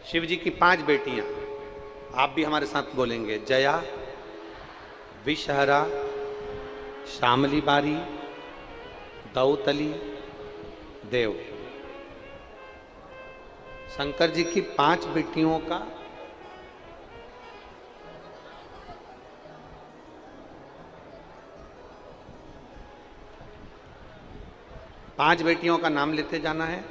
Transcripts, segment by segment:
शिव जी की 5 बेटियां, आप भी हमारे साथ बोलेंगे। जया, विषहरा, श्यामली बारी, दौतली, देव। शंकर जी की 5 बेटियों का पांच बेटियों का नाम लेते जाना है।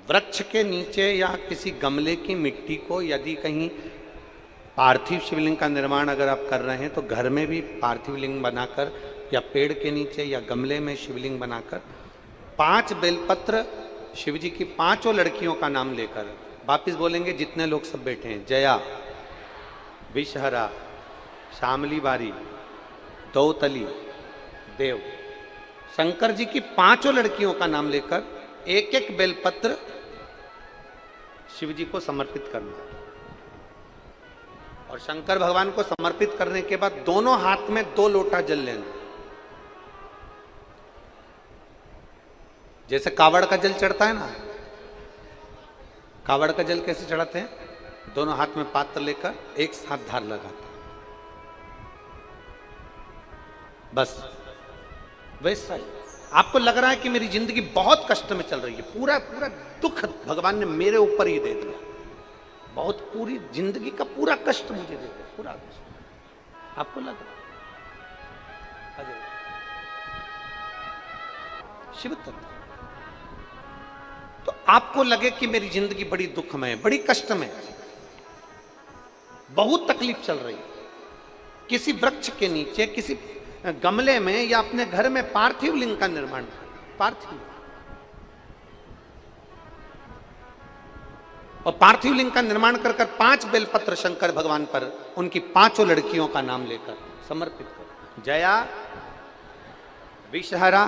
वृक्ष के नीचे या किसी गमले की मिट्टी को, यदि कहीं पार्थिव शिवलिंग का निर्माण अगर आप कर रहे हैं तो घर में भी पार्थिव लिंग बनाकर या पेड़ के नीचे या गमले में शिवलिंग बनाकर 5 बेलपत्र शिव जी की 5 लड़कियों का नाम लेकर वापिस बोलेंगे। जितने लोग सब बैठे हैं, जया, विषहरा, श्यामली बारी, दौतली, देव, शंकर जी की 5 लड़कियों का नाम लेकर एक एक बेलपत्र शिव जी को समर्पित करना। और शंकर भगवान को समर्पित करने के बाद दोनों हाथ में 2 लोटा जल लेना। जैसे कावड़ का जल चढ़ता है ना, कावड़ का जल कैसे चढ़ाते हैं? दोनों हाथ में पात्र लेकर एक साथ धार लगाते हैं, बस वैसा ही। आपको लग रहा है कि मेरी जिंदगी बहुत कष्ट में चल रही है, पूरा पूरा दुख भगवान ने मेरे ऊपर ही दे दिया, बहुत पूरी जिंदगी का पूरा कष्ट मुझे दे दिया, पूरा कष्ट आपको लग रहा है? शिव तत्व। तो आपको लगे कि मेरी जिंदगी बड़ी दुखमय, बड़ी कष्ट में, बहुत तकलीफ चल रही है, किसी वृक्ष के नीचे, किसी गमले में या अपने घर में पार्थिव लिंग का निर्माण, पार्थिव और पार्थिव लिंग का निर्माण कर 5 बेलपत्र शंकर भगवान पर उनकी 5 लड़कियों का नाम लेकर समर्पित करो। जया, विषहरा,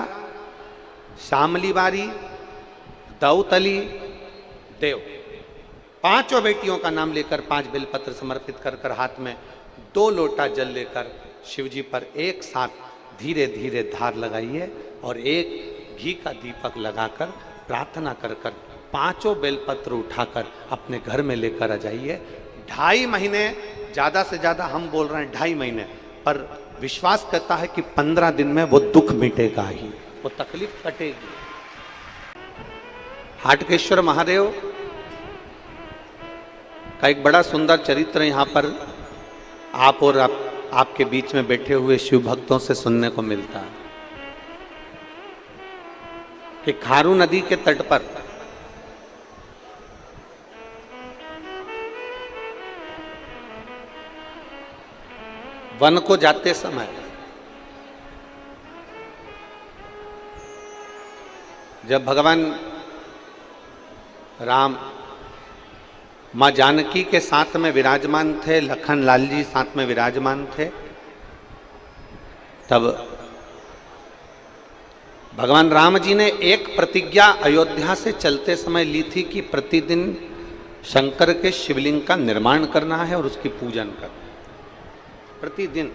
श्यामली बारी, दौतली, देव, 5 बेटियों का नाम लेकर 5 बेलपत्र समर्पित कर हाथ में 2 लोटा जल लेकर शिव जी पर एक साथ धीरे धीरे धार लगाइए और एक घी का दीपक लगाकर प्रार्थना कर 5 बेलपत्र उठाकर अपने घर में लेकर आ जाइए। 2.5 महीने, ज्यादा से ज्यादा हम बोल रहे हैं 2.5 महीने, पर विश्वास करता है कि 15 दिन में वो दुख मिटेगा ही, वो तकलीफ कटेगी। हाटकेश्वर महादेव का एक बड़ा सुंदर चरित्र यहां पर आप और आपके बीच में बैठे हुए शिव भक्तों से सुनने को मिलता है कि खारू नदी के तट पर वन को जाते समय जब भगवान राम मां जानकी के साथ में विराजमान थे, लखन लाल जी साथ में विराजमान थे, तब भगवान राम जी ने एक प्रतिज्ञा अयोध्या से चलते समय ली थी कि प्रतिदिन शंकर के शिवलिंग का निर्माण करना है और उसकी पूजन करना है, प्रतिदिन।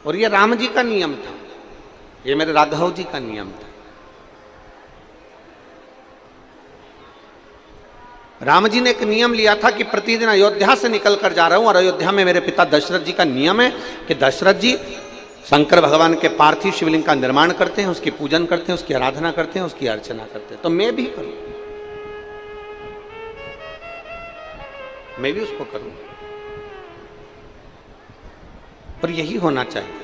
और ये राम जी का नियम था, ये मेरे राघव जी का नियम था। राम जी ने एक नियम लिया था कि प्रतिदिन अयोध्या से निकल कर जा रहा हूं और अयोध्या में मेरे पिता दशरथ जी का नियम है कि दशरथ जी शंकर भगवान के पार्थिव शिवलिंग का निर्माण करते हैं, उसकी पूजन करते हैं, उसकी आराधना करते हैं, उसकी अर्चना करते हैं। तो मैं भी करूं, मैं भी उसको करूं, और यही होना चाहिए।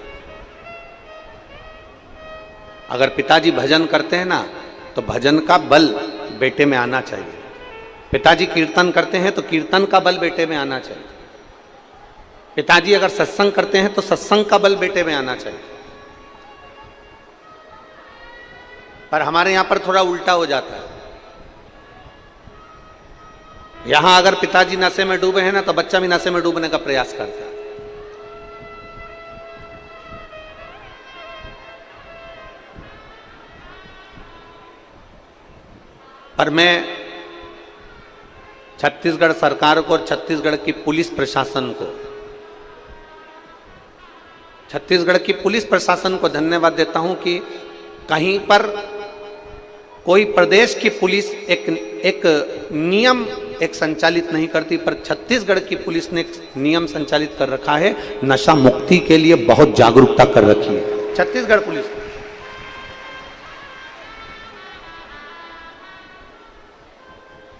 अगर पिताजी भजन करते हैं ना, तो भजन का बल बेटे में आना चाहिए। पिताजी कीर्तन करते हैं तो कीर्तन का बल बेटे में आना चाहिए। पिताजी अगर सत्संग करते हैं तो सत्संग का बल बेटे में आना चाहिए। पर हमारे यहां पर थोड़ा उल्टा हो जाता है। यहां अगर पिताजी नशे में डूबे हैं ना, तो बच्चा भी नशे में डूबने का प्रयास करता है। पर मैं छत्तीसगढ़ सरकार को और छत्तीसगढ़ की पुलिस प्रशासन को, छत्तीसगढ़ की पुलिस प्रशासन को धन्यवाद देता हूं कि कहीं पर कोई प्रदेश की पुलिस एक नियम एक संचालित नहीं करती, पर छत्तीसगढ़ की पुलिस ने एक नियम संचालित कर रखा है, नशा मुक्ति के लिए बहुत जागरूकता कर रखी है छत्तीसगढ़ पुलिस।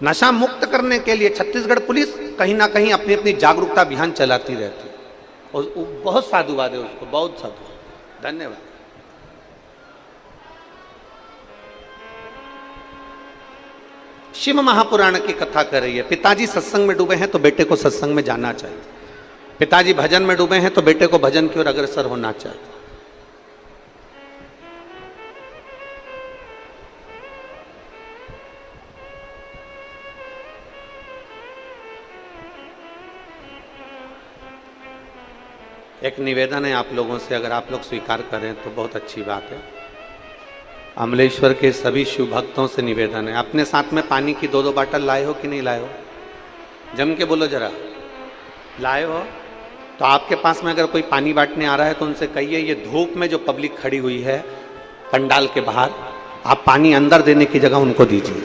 नशा मुक्त करने के लिए छत्तीसगढ़ पुलिस कहीं ना कहीं अपनी अपनी जागरूकता अभियान चलाती रहती है, और बहुत साधुवाद है उसको, बहुत साधुवाद, धन्यवाद। शिव महापुराण की कथा कर रही है। पिताजी सत्संग में डूबे हैं तो बेटे को सत्संग में जाना चाहिए, पिताजी भजन में डूबे हैं तो बेटे को भजन की ओर अग्रसर होना चाहिए। एक निवेदन है आप लोगों से, अगर आप लोग स्वीकार करें तो बहुत अच्छी बात है। अमलेश्वर के सभी शिव भक्तों से निवेदन है, अपने साथ में पानी की 2-2 बाटल लाए हो कि नहीं लाए हो? जम के बोलो जरा, लाए हो? तो आपके पास में अगर कोई पानी बांटने आ रहा है तो उनसे कहिए, ये धूप में जो पब्लिक खड़ी हुई है पंडाल के बाहर, आप पानी अंदर देने की जगह उनको दीजिए।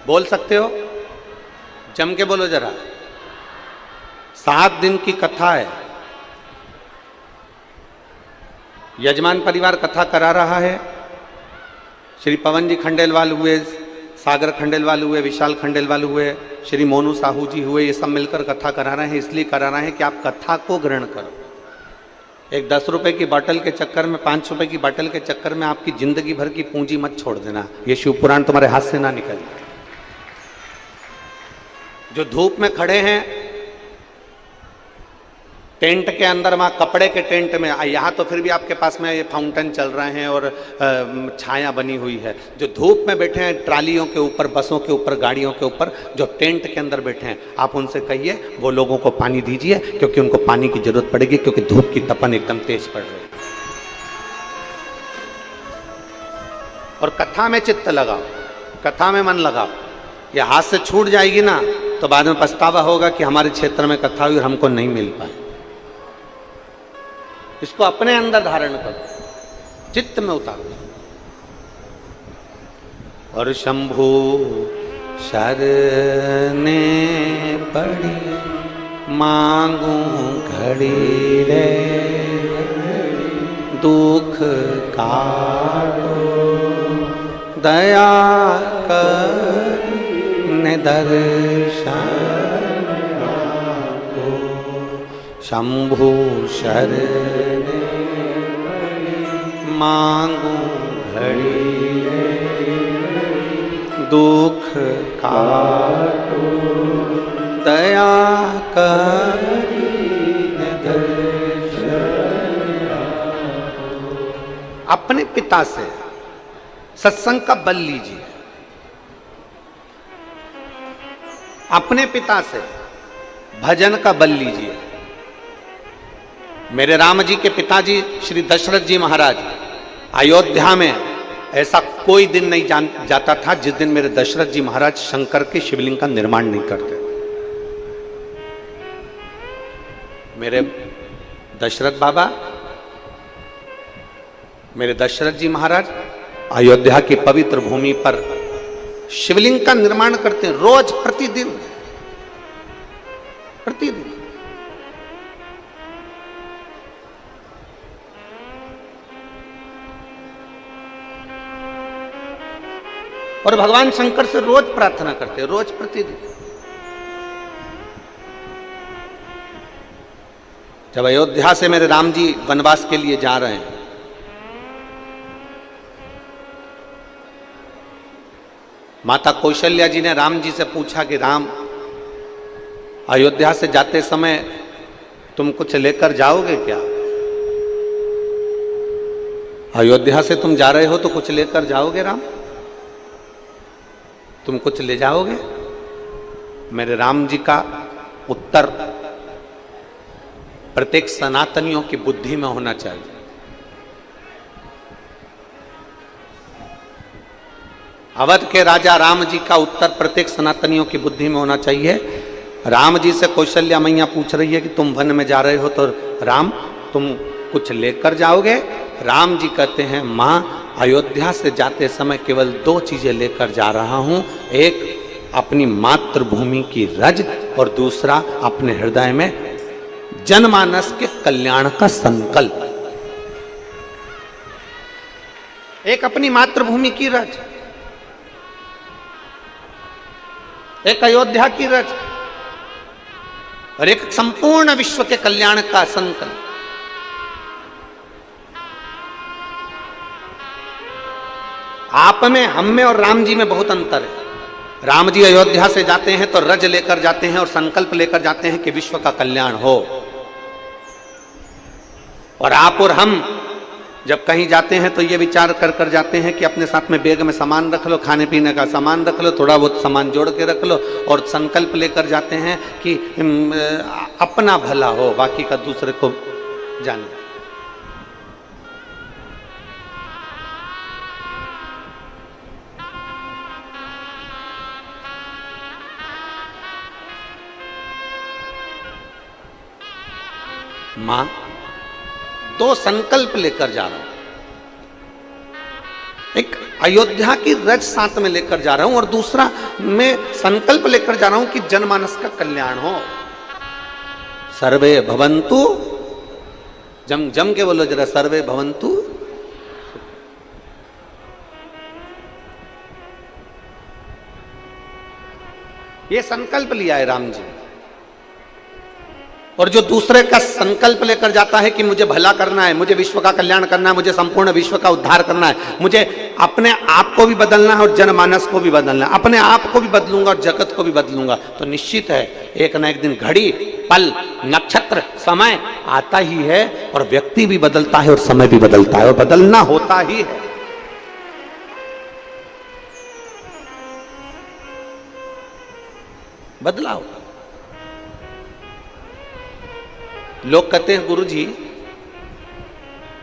बोल सकते हो? जम के बोलो जरा। 7 दिन की कथा है, यजमान परिवार कथा करा रहा है। श्री पवन जी खंडेलवाल हुए, सागर खंडेलवाल हुए, विशाल खंडेलवाल हुए, श्री मोनू साहू जी हुए, ये सब मिलकर कथा करा रहे हैं। इसलिए करा रहे हैं कि आप कथा को ग्रहण करो। एक 10 रुपए की बोतल के चक्कर में, 5 रुपए की बोतल के चक्कर में आपकी जिंदगी भर की पूंजी मत छोड़ देना, ये शिव पुराण तुम्हारे हाथ से ना निकले। जो धूप में खड़े हैं टेंट के अंदर, वहां कपड़े के टेंट में, यहाँ तो फिर भी आपके पास में ये फाउंटेन चल रहे हैं और छाया बनी हुई है। जो धूप में बैठे हैं ट्रालियों के ऊपर, बसों के ऊपर, गाड़ियों के ऊपर, जो टेंट के अंदर बैठे हैं, आप उनसे कहिए वो लोगों को पानी दीजिए, क्योंकि उनको पानी की जरूरत पड़ेगी, क्योंकि धूप की तपन एकदम तेज पड़ रही है। और कथा में चित्त लगाओ, कथा में मन लगाओ। ये हाथ से छूट जाएगी ना तो बाद में पछतावा होगा कि हमारे क्षेत्र में कथा हुई और हमको नहीं मिल पाए। इसको अपने अंदर धारण करो, चित्त में उतारो। और शंभु शरने पड़ी मांगू घड़ी रे, दुख काटो दया कर दर्शन को। शंभु शरण मांगू घड़ी, दुख काटो दया करी दर्शन। अपने पिता से सत्संग का बल लीजिए, अपने पिता से भजन का बल लीजिए। मेरे राम जी के पिताजी श्री दशरथ जी महाराज, अयोध्या में ऐसा कोई दिन नहीं जाता था जिस दिन मेरे दशरथ जी महाराज शंकर के शिवलिंग का निर्माण नहीं करते। मेरे दशरथ बाबा, मेरे दशरथ जी महाराज अयोध्या की पवित्र भूमि पर शिवलिंग का निर्माण करते हैं, रोज, प्रतिदिन, प्रतिदिन। और भगवान शंकर से रोज प्रार्थना करते हैं, रोज, प्रतिदिन। जब अयोध्या से मेरे राम जी वनवास के लिए जा रहे हैं, माता कौशल्या जी ने राम जी से पूछा कि राम, अयोध्या से जाते समय तुम कुछ लेकर जाओगे क्या? अयोध्या से तुम जा रहे हो तो कुछ लेकर जाओगे राम? तुम कुछ ले जाओगे? मेरे राम जी का उत्तर प्रत्येक सनातनियों की बुद्धि में होना चाहिए। अवध के राजा राम जी का उत्तर प्रत्येक सनातनियों की बुद्धि में होना चाहिए। राम जी से कौशल्या मैया पूछ रही है कि तुम वन में जा रहे हो तो राम तुम कुछ लेकर जाओगे राम जी कहते हैं, मां अयोध्या से जाते समय केवल दो चीजें लेकर जा रहा हूं, एक अपनी मातृभूमि की रज और दूसरा अपने हृदय में जनमानस के कल्याण का संकल्प। एक अपनी मातृभूमि की रज, एक अयोध्या की रज और एक संपूर्ण विश्व के कल्याण का संकल्प। आप में, हम में और राम जी में बहुत अंतर है। राम जी अयोध्या से जाते हैं तो रज लेकर जाते हैं और संकल्प लेकर जाते हैं कि विश्व का कल्याण हो, और आप और हम जब कहीं जाते हैं तो ये विचार कर कर जाते हैं कि अपने साथ में बैग में सामान रख लो, खाने पीने का सामान रख लो, थोड़ा बहुत सामान जोड़ के रख लो, और संकल्प लेकर जाते हैं कि अपना भला हो, बाकी का दूसरे को जाने। मां, दो संकल्प लेकर जा रहा हूं, एक अयोध्या की रज साथ में लेकर जा रहा हूं और दूसरा मैं संकल्प लेकर जा रहा हूं कि जनमानस का कल्याण हो। सर्वे भवन्तु, जम के बोलो जरा, सर्वे भवन्तु। ये संकल्प लिया है राम जी। और जो दूसरे का संकल्प लेकर जाता है कि मुझे भला करना है, मुझे विश्व का कल्याण करना है, मुझे संपूर्ण विश्व का उद्धार करना है, मुझे अपने आप को भी बदलना है और जनमानस को भी बदलना है, अपने आप को भी बदलूंगा और जगत को भी बदलूंगा, तो निश्चित है एक ना एक दिन घड़ी, पल, नक्षत्र, समय आता ही है और व्यक्ति भी बदलता है और समय भी बदलता है और बदलना होता ही है। बदलाव। लोग कहते हैं गुरुजी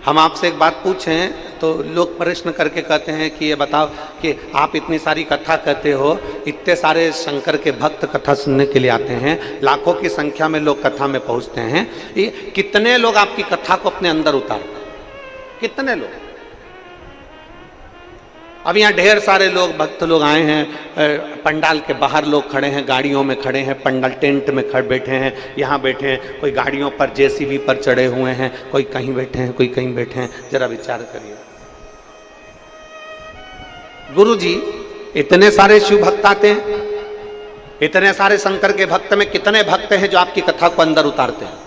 हम आपसे एक बात पूछें, तो लोग प्रश्न करके कहते हैं कि ये बताओ कि आप इतनी सारी कथा कहते हो, इतने सारे शंकर के भक्त कथा सुनने के लिए आते हैं, लाखों की संख्या में लोग कथा में पहुंचते हैं, ये कितने लोग आपकी कथा को अपने अंदर उतारते हैं? कितने लोग? अब यहाँ ढेर सारे लोग, भक्त लोग आए हैं, पंडाल के बाहर लोग खड़े हैं, गाड़ियों में खड़े हैं, पंडाल टेंट में खड़े बैठे हैं, यहाँ बैठे हैं, कोई गाड़ियों पर जेसीबी पर चढ़े हुए हैं, कोई कहीं बैठे हैं, कोई कहीं बैठे हैं। जरा विचार करिए गुरुजी, इतने सारे शिव भक्त आते हैं, इतने सारे शंकर के भक्त में कितने भक्त हैं जो आपकी कथा को अंदर उतारते हैं?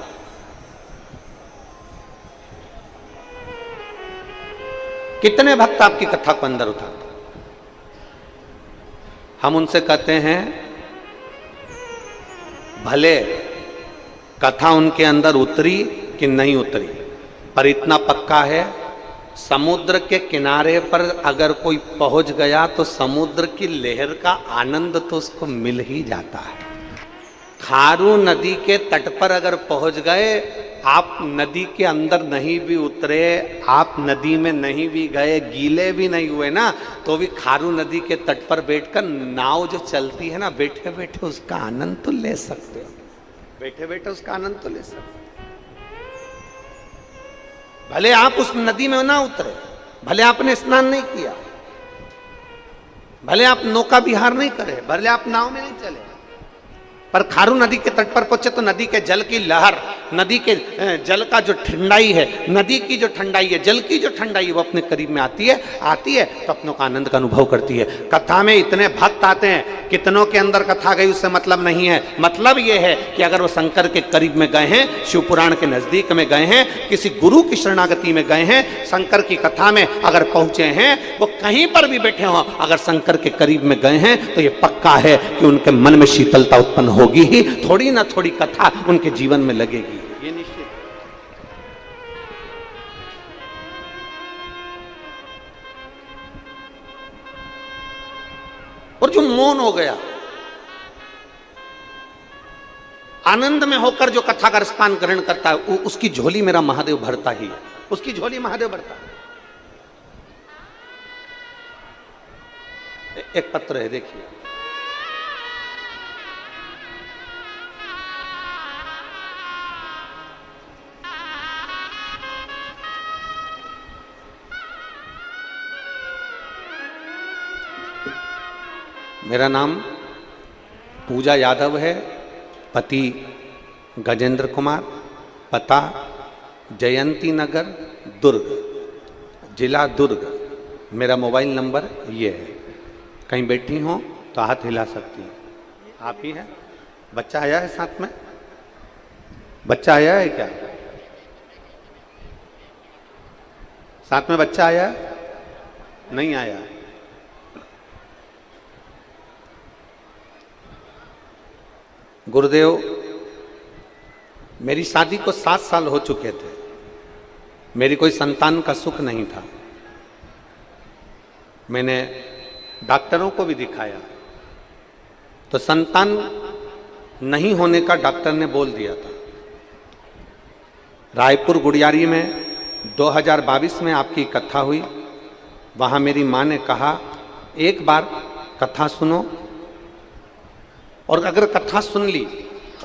कितने भक्त आपकी कथा को अंदर उतारते? हम उनसे कहते हैं भले कथा उनके अंदर उतरी कि नहीं उतरी, पर इतना पक्का है समुद्र के किनारे पर अगर कोई पहुंच गया तो समुद्र की लहर का आनंद तो उसको मिल ही जाता है। खारू नदी के तट पर अगर पहुंच गए, आप नदी के अंदर नहीं भी उतरे, आप नदी में नहीं भी गए, गीले भी नहीं हुए ना, तो भी खारू नदी के तट पर बैठकर नाव जो चलती है ना, बैठे बैठे उसका आनंद तो ले सकते हो, बैठे बैठे उसका आनंद तो ले सकते हो। भले आप उस नदी में ना उतरे, भले आपने स्नान नहीं किया, भले आप नौका विहार नहीं करे, भले आप नाव में नहीं चले, पर खारू नदी के तट पर पहुंचे तो नदी के जल की लहर, नदी के जल का जो ठंडाई है, नदी की जो ठंडाई है, जल की जो ठंडाई है, वो अपने करीब में आती है तो अपनों का आनंद का अनुभव करती है। कथा में इतने भक्त आते हैं, कितनों के अंदर कथा गई उससे मतलब नहीं है। मतलब ये है कि अगर वो शंकर के करीब में गए हैं, शिव पुराण के नजदीक में गए हैं, किसी गुरु की शरणागति में गए हैं, शंकर की कथा में अगर पहुंचे हैं, वो कहीं पर भी बैठे हों, अगर शंकर के करीब में गए हैं तो ये पक्का है कि उनके मन में शीतलता उत्पन्न होगी ही, थोड़ी ना थोड़ी कथा उनके जीवन में लगेगी, ये निश्चित। और जो मौन हो गया, आनंद में होकर जो कथा का रसपान ग्रहण करता है, उसकी झोली मेरा महादेव भरता ही है, उसकी झोली महादेव भरता है। एक पत्र है, देखिए, मेरा नाम पूजा यादव है, पति गजेंद्र कुमार, पता जयंती नगर दुर्ग, जिला दुर्ग। मेरा मोबाइल नंबर ये है। कहीं बैठी हो तो हाथ हिला सकती हैं। आप ही हैं? बच्चा आया है साथ में? बच्चा आया है क्या? साथ में बच्चा आया है? नहीं आया। गुरुदेव, मेरी शादी को 7 साल हो चुके थे। मेरी कोई संतान का सुख नहीं था। मैंने डॉक्टरों को भी दिखाया तो संतान नहीं होने का डॉक्टर ने बोल दिया था। रायपुर गुड़ियारी में 2022 में आपकी कथा हुई। वहाँ मेरी माँ ने कहा एक बार कथा सुनो, और अगर कथा सुन ली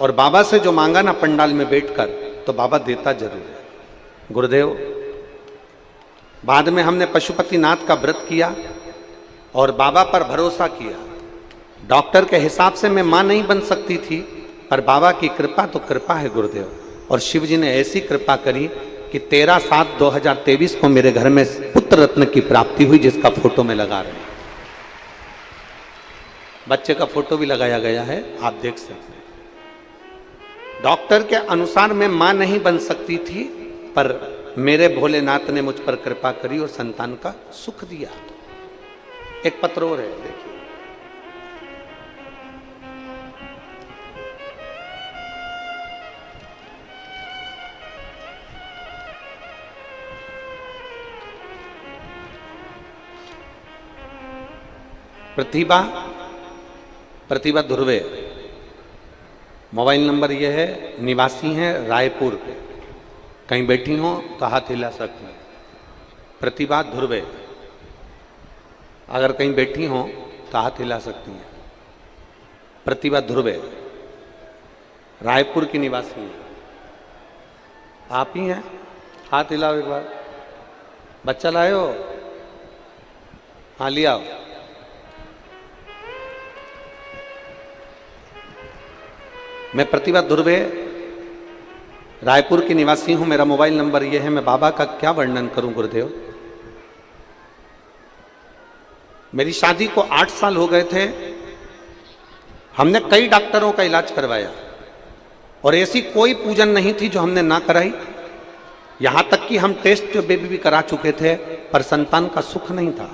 और बाबा से जो मांगा ना पंडाल में बैठकर, तो बाबा देता जरूर है। गुरुदेव, बाद में हमने पशुपतिनाथ का व्रत किया और बाबा पर भरोसा किया। डॉक्टर के हिसाब से मैं मां नहीं बन सकती थी, पर बाबा की कृपा तो कृपा है गुरुदेव। और शिव जी ने ऐसी कृपा करी कि 13/7/2023 को मेरे घर में पुत्र रत्न की प्राप्ति हुई, जिसका फोटो में लगा रहे हैं। बच्चे का फोटो भी लगाया गया है, आप देख सकते हैं। डॉक्टर के अनुसार मैं मां नहीं बन सकती थी, पर मेरे भोलेनाथ ने मुझ पर कृपा करी और संतान का सुख दिया। एक पत्र और है, देखिए। प्रतिभा ध्रुवे, मोबाइल नंबर ये है, निवासी हैं रायपुर के। कहीं बैठी हो तो हाथ हिला सकती हैं। प्रतिभा ध्रुवे, अगर कहीं बैठी हो तो हाथ हिला सकती हैं। प्रतिभा ध्रुवे रायपुर की निवासी हैं। आप ही हैं? हाथ हिलाओ एक बार। बच्चा लाए हो? हाँ, लिया। मैं प्रतिभा ध्रुवे रायपुर की निवासी हूं। मेरा मोबाइल नंबर यह है। मैं बाबा का क्या वर्णन करूं गुरुदेव। मेरी शादी को 8 साल हो गए थे। हमने कई डॉक्टरों का इलाज करवाया और ऐसी कोई पूजन नहीं थी जो हमने ना कराई। यहां तक कि हम टेस्ट बेबी भी करा चुके थे, पर संतान का सुख नहीं था।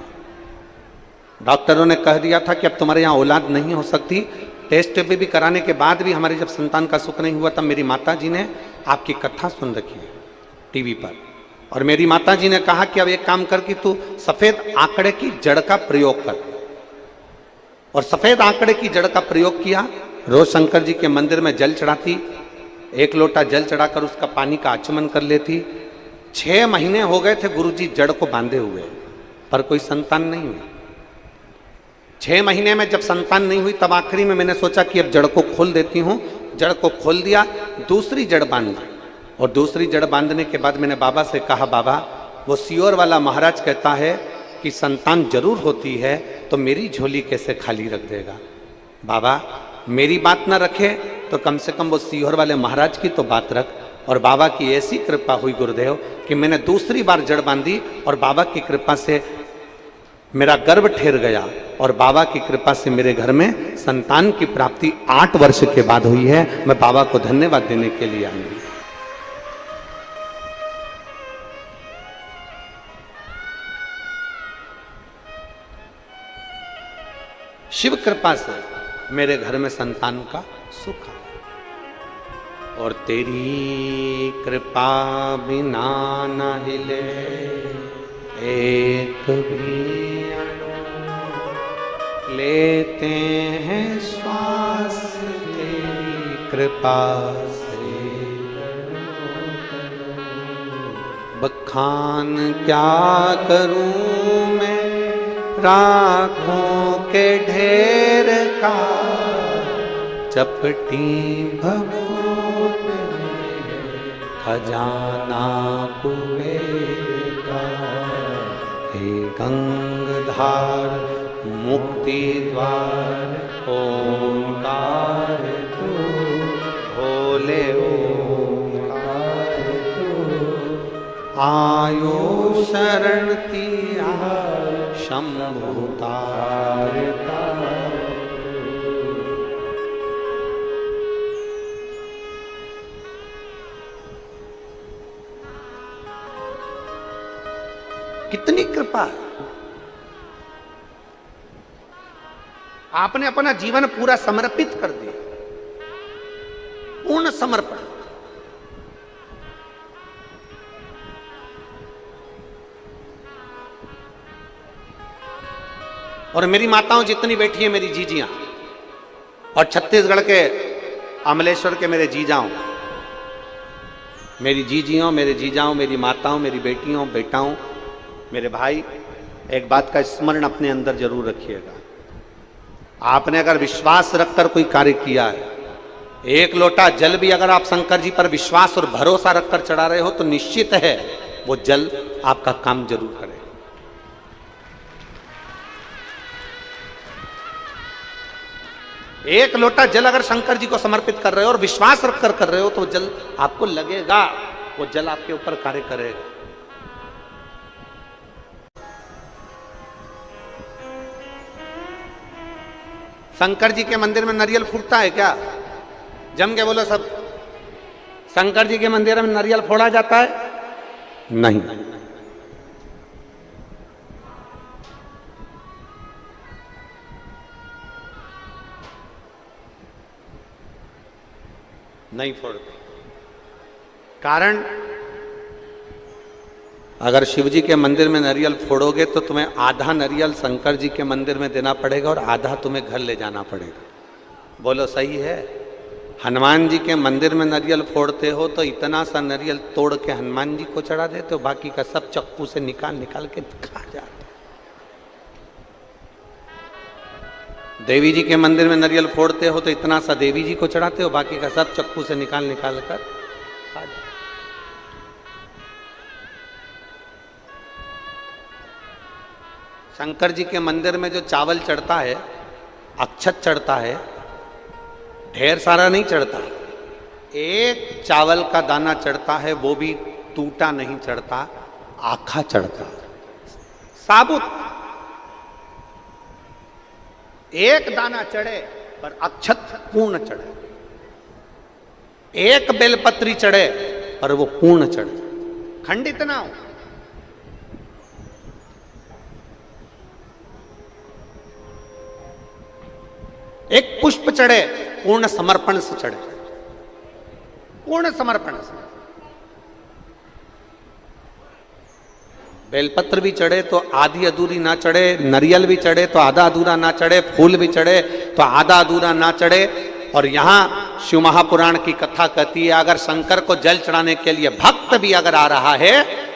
डॉक्टरों ने कह दिया था कि अब तुम्हारे यहां औलाद नहीं हो सकती। टेस्ट बेबी कराने के बाद भी हमारे जब संतान का सुख नहीं हुआ, तब मेरी माता जी ने आपकी कथा सुन रखी है टीवी पर, और मेरी माता जी ने कहा कि अब एक काम कर कि तू सफेद आंकड़े की जड़ का प्रयोग कर। और सफेद आंकड़े की जड़ का प्रयोग किया। रोज शंकर जी के मंदिर में जल चढ़ाती, 1 लोटा जल चढ़ाकर उसका पानी का आचमन कर लेती। 6 महीने हो गए थे गुरुजी जड़ को बांधे हुए, पर कोई संतान नहीं हुई। 6 महीने में जब संतान नहीं हुई, तब आखिरी में मैंने सोचा कि अब जड़ को खोल देती हूँ। जड़ को खोल दिया, दूसरी जड़ बांधी, और दूसरी जड़ बांधने के बाद मैंने बाबा से कहा, बाबा वो सियोर वाला महाराज कहता है कि संतान जरूर होती है, तो मेरी झोली कैसे खाली रख देगा। बाबा मेरी बात ना रखे तो कम से कम वो सियोर वाले महाराज की तो बात रख। और बाबा की ऐसी कृपा हुई गुरुदेव कि मैंने दूसरी बार जड़ बांधी, और बाबा की कृपा से मेरा गर्भ ठहर गया, और बाबा की कृपा से मेरे घर में संतान की प्राप्ति 8 वर्ष के बाद हुई है। मैं बाबा को धन्यवाद देने के लिए आई हूं। शिव कृपा से मेरे घर में संतान का सुख है, और तेरी कृपा बिना न हिले एक भी अणु, लेते हैं श्वास तेरी कृपा से। बखान क्या करूं मैं राखों के ढेर का, चपटी भभूत खजाना कुबेर का। हे गंगधार मुक्ति द्वार ओंकार तू, भोले ओंकार तू, आयो शरण तिया शंभु तारका। कितनी कृपा है। आपने अपना जीवन पूरा समर्पित कर दिया, पूर्ण समर्पण। और मेरी माताओं जितनी बैठी है, मेरी जीजियां, और छत्तीसगढ़ के अमलेश्वर के मेरे जीजाओं, मेरी जीजियों, मेरे जीजाओं, मेरी माताओं, मेरी बेटियों, बेटाओं, मेरे भाई, एक बात का स्मरण अपने अंदर जरूर रखिएगा। आपने अगर विश्वास रखकर कोई कार्य किया है, एक लोटा जल भी अगर आप शंकर जी पर विश्वास और भरोसा रखकर चढ़ा रहे हो, तो निश्चित है वो जल आपका काम जरूर करेगा। एक लोटा जल अगर शंकर जी को समर्पित कर रहे हो और विश्वास रखकर कर रहे हो, तो जल आपको लगेगा, वो जल आपके ऊपर कार्य करेगा। शंकर जी के मंदिर में नारियल फूटता है क्या? जम के बोलो सब। शंकर जी के मंदिर में नारियल फोड़ा जाता है? नहीं। नहीं फोड़ते। कारण, अगर शिव जी के मंदिर में नारियल फोड़ोगे तो तुम्हें आधा नारियल शंकर जी के मंदिर में देना पड़ेगा और आधा तुम्हें घर ले जाना पड़ेगा। बोलो सही है? हनुमान जी के मंदिर में नारियल फोड़ते हो तो इतना सा नारियल तोड़ के हनुमान जी को चढ़ा देते हो, बाकी का सब चक्कू से निकाल निकाल के खा जाते। देवी जी के मंदिर में नारियल फोड़ते हो तो इतना सा देवी जी को चढ़ाते हो, बाकी का सब चक्कू से निकाल निकाल कर खा जाते। शंकर जी के मंदिर में जो चावल चढ़ता है, अक्षत चढ़ता है, ढेर सारा नहीं चढ़ता, एक चावल का दाना चढ़ता है, वो भी टूटा नहीं चढ़ता, आखा चढ़ता है, साबुत। एक दाना चढ़े पर अक्षत पूर्ण चढ़े, एक बेलपत्री चढ़े पर वो पूर्ण चढ़े, खंडित ना हो। एक पुष्प चढ़े, पूर्ण समर्पण से चढ़े, पूर्ण समर्पण से। बेलपत्र भी चढ़े तो आधी अधूरी ना चढ़े, नारियल भी चढ़े तो आधा अधूरा ना चढ़े, फूल भी चढ़े तो आधा अधूरा ना चढ़े। और यहां शिव महापुराण की कथा कहती है, अगर शंकर को जल चढ़ाने के लिए भक्त भी अगर आ रहा है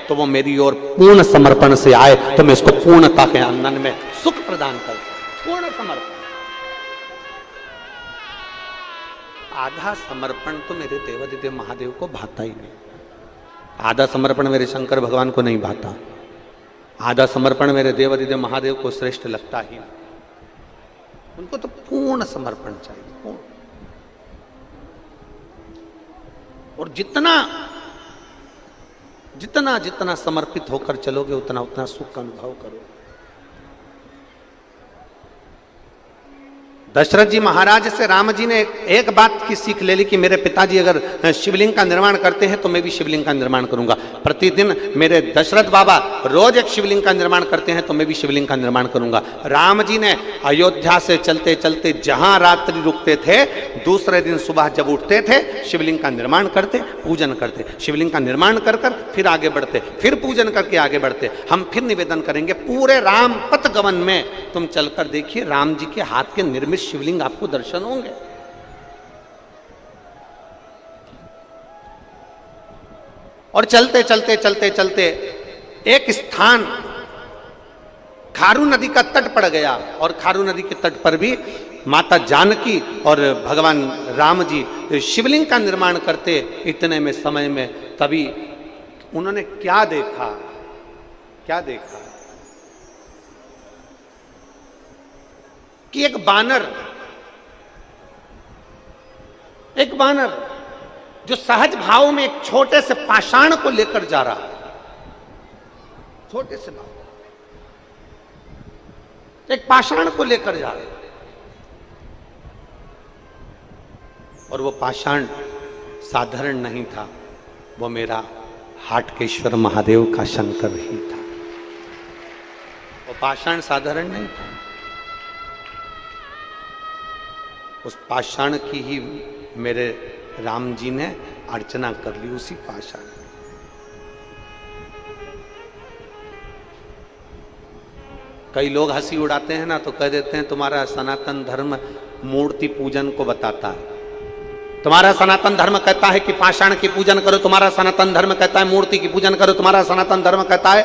तो वो मेरी ओर पूर्ण समर्पण से आए, तो मैं इसको पूर्णता के आनंद में सुख प्रदान कर सकूं। पूर्ण समर्पण। आधा समर्पण तो मेरे देवादिदेव महादेव को भाता ही नहीं। आधा समर्पण मेरे शंकर भगवान को नहीं भाता। आधा समर्पण मेरे देवादिदेव महादेव को श्रेष्ठ लगता ही नहीं। उनको तो पूर्ण समर्पण चाहिए, पूर्ण। और जितना जितना जितना समर्पित होकर चलोगे, उतना उतना सुख का अनुभव करोगे। दशरथ जी महाराज से राम जी ने एक बात की सीख ले ली कि मेरे पिताजी अगर शिवलिंग का निर्माण करते हैं तो मैं भी शिवलिंग का निर्माण करूंगा। प्रतिदिन मेरे दशरथ बाबा रोज एक शिवलिंग का निर्माण करते हैं तो मैं भी शिवलिंग का निर्माण करूंगा। राम जी ने अयोध्या से चलते चलते जहां रात्रि रुकते थे, दूसरे दिन सुबह जब उठते थे शिवलिंग का निर्माण करते, पूजन करते, शिवलिंग का निर्माण कर कर फिर आगे बढ़ते, फिर पूजन करके आगे बढ़ते। हम फिर निवेदन करेंगे, पूरे राम पथ गमन में तुम चलकर देखिए, राम जी के हाथ के निर्मित शिवलिंग आपको दर्शन होंगे। और चलते चलते चलते चलते एक स्थान खारू नदी का तट पड़ गया, और खारू नदी के तट पर भी माता जानकी और भगवान राम जी शिवलिंग का निर्माण करते। इतने में समय में तभी उन्होंने क्या देखा, क्या देखा? कि एक बानर जो सहज भाव में एक छोटे से पाषाण को लेकर जा रहा है, छोटे से भाव, एक पाषाण को लेकर जा रहा है, और वो पाषाण साधारण नहीं था, वो मेरा हाटकेश्वर महादेव का शंकर ही था। वो पाषाण साधारण नहीं था, उस पाषाण की ही मेरे राम जी ने अर्चना कर ली, उसी पाषाण। कई लोग हंसी उड़ाते हैं ना, तो कह देते हैं तुम्हारा सनातन धर्म मूर्ति पूजन को बताता है, तुम्हारा सनातन धर्म कहता है कि पाषाण की पूजन करो, तुम्हारा सनातन धर्म कहता है मूर्ति की पूजन करो, तुम्हारा सनातन धर्म कहता है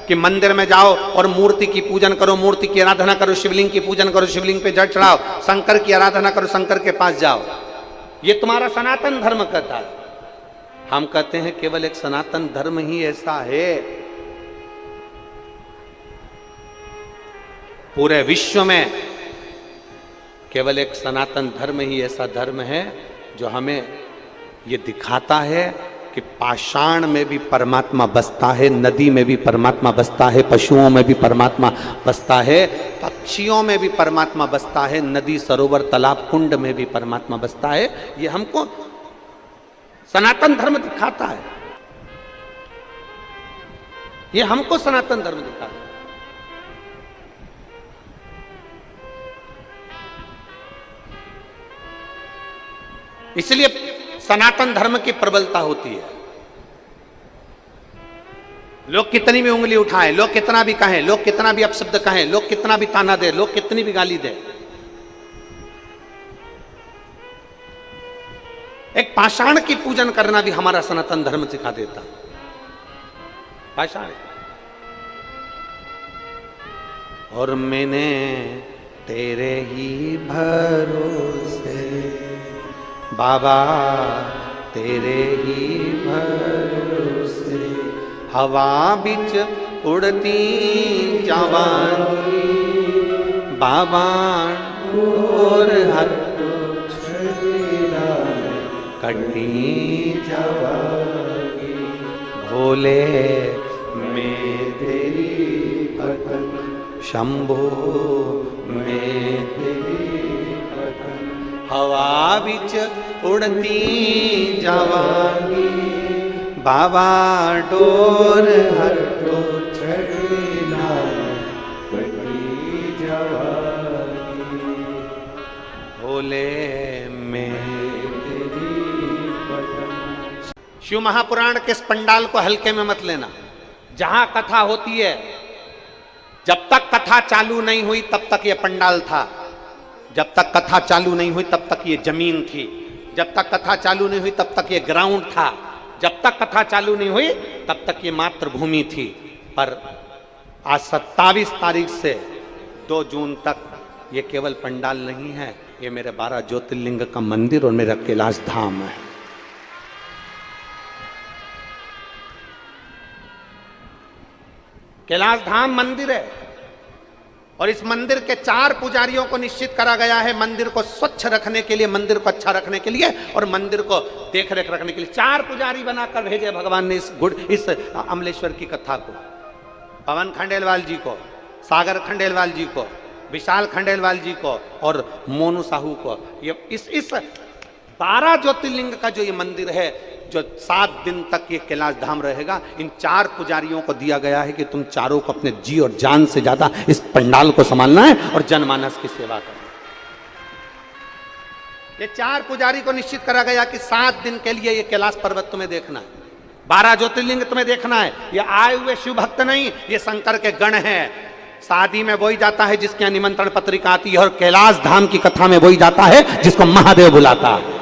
कि मंदिर में जाओ और मूर्ति की पूजन करो, मूर्ति की आराधना करो, शिवलिंग की पूजन करो, शिवलिंग पे जल चढ़ाओ, शंकर की आराधना करो, शंकर के पास जाओ, ये तुम्हारा सनातन धर्म कहता है। हम कहते हैं केवल एक सनातन धर्म ही ऐसा है, पूरे विश्व में केवल एक सनातन धर्म ही ऐसा धर्म है जो हमें ये दिखाता है कि पाषाण में भी परमात्मा बसता है, नदी में भी परमात्मा बसता है, पशुओं में भी परमात्मा बसता है, पक्षियों में भी परमात्मा बसता है, नदी सरोवर तालाब कुंड में भी परमात्मा बसता है। ये हमको सनातन धर्म दिखाता है, ये हमको सनातन धर्म दिखाता है। इसलिए सनातन धर्म की प्रबलता होती है। लोग कितनी भी उंगली उठाएं, लोग कितना भी कहें, लोग कितना भी अपशब्द कहें, लोग कितना भी ताना दे, लोग कितनी भी गाली दे, एक पाषाण की पूजन करना भी हमारा सनातन धर्म सिखा देता। पाषाण और मैंने तेरे ही भरोसे बाबा, तेरे ही भरोसे हवा बिच उड़ती जवानी बाबा, और हट कटी जवानी भोले मैं तेरी पतन, शंभो मैं तेरी पतन, हवा बिच उड़ती जवानी बाबा, डोर हटो छड़ीला कटी जवानी भोले मैं तेरी पतन। शिव महापुराण के इस पंडाल को हल्के में मत लेना। जहां कथा होती है, जब तक कथा चालू नहीं हुई तब तक ये पंडाल था, जब तक कथा चालू नहीं हुई तब तक ये जमीन थी, जब तक कथा चालू नहीं हुई तब तक ये ग्राउंड था, जब तक कथा चालू नहीं हुई तब तक ये मातृभूमि थी। पर आज 27 तारीख से 2 जून तक ये केवल पंडाल नहीं है, ये मेरे 12 ज्योतिर्लिंग का मंदिर और मेरा कैलाश धाम है। कैलाश धाम मंदिर है और इस मंदिर के 4 पुजारियों को निश्चित करा गया है मंदिर को स्वच्छ रखने के लिए, मंदिर को अच्छा रखने के लिए और मंदिर को देख रेख रखने के लिए। 4 पुजारी बनाकर भेजे भगवान ने इस अमलेश्वर की कथा को। पवन खंडेलवाल जी को, सागर खंडेलवाल जी को, विशाल खंडेलवाल जी को और मोनू साहू को। ये इस 12 ज्योतिर्लिंग का जो ये मंदिर है, जो 7 दिन तक ये कैलाश धाम रहेगा, इन 4 पुजारियों को दिया गया है कि तुम चारों को अपने जी और जान से ज्यादा इस पंडाल को संभालना है और जनमानस की सेवा करना। ये 4 पुजारी को निश्चित करा गया कि 7 दिन के लिए ये कैलाश पर्वत तुम्हें देखना है, 12 ज्योतिर्लिंग तुम्हें देखना है। ये आए हुए शिव भक्त नहीं, ये शंकर के गण हैं। शादी में वही जाता है जिसकी निमंत्रण पत्रिका आती है और कैलाश धाम की कथा में वही जाता है जिसको महादेव बुलाता है।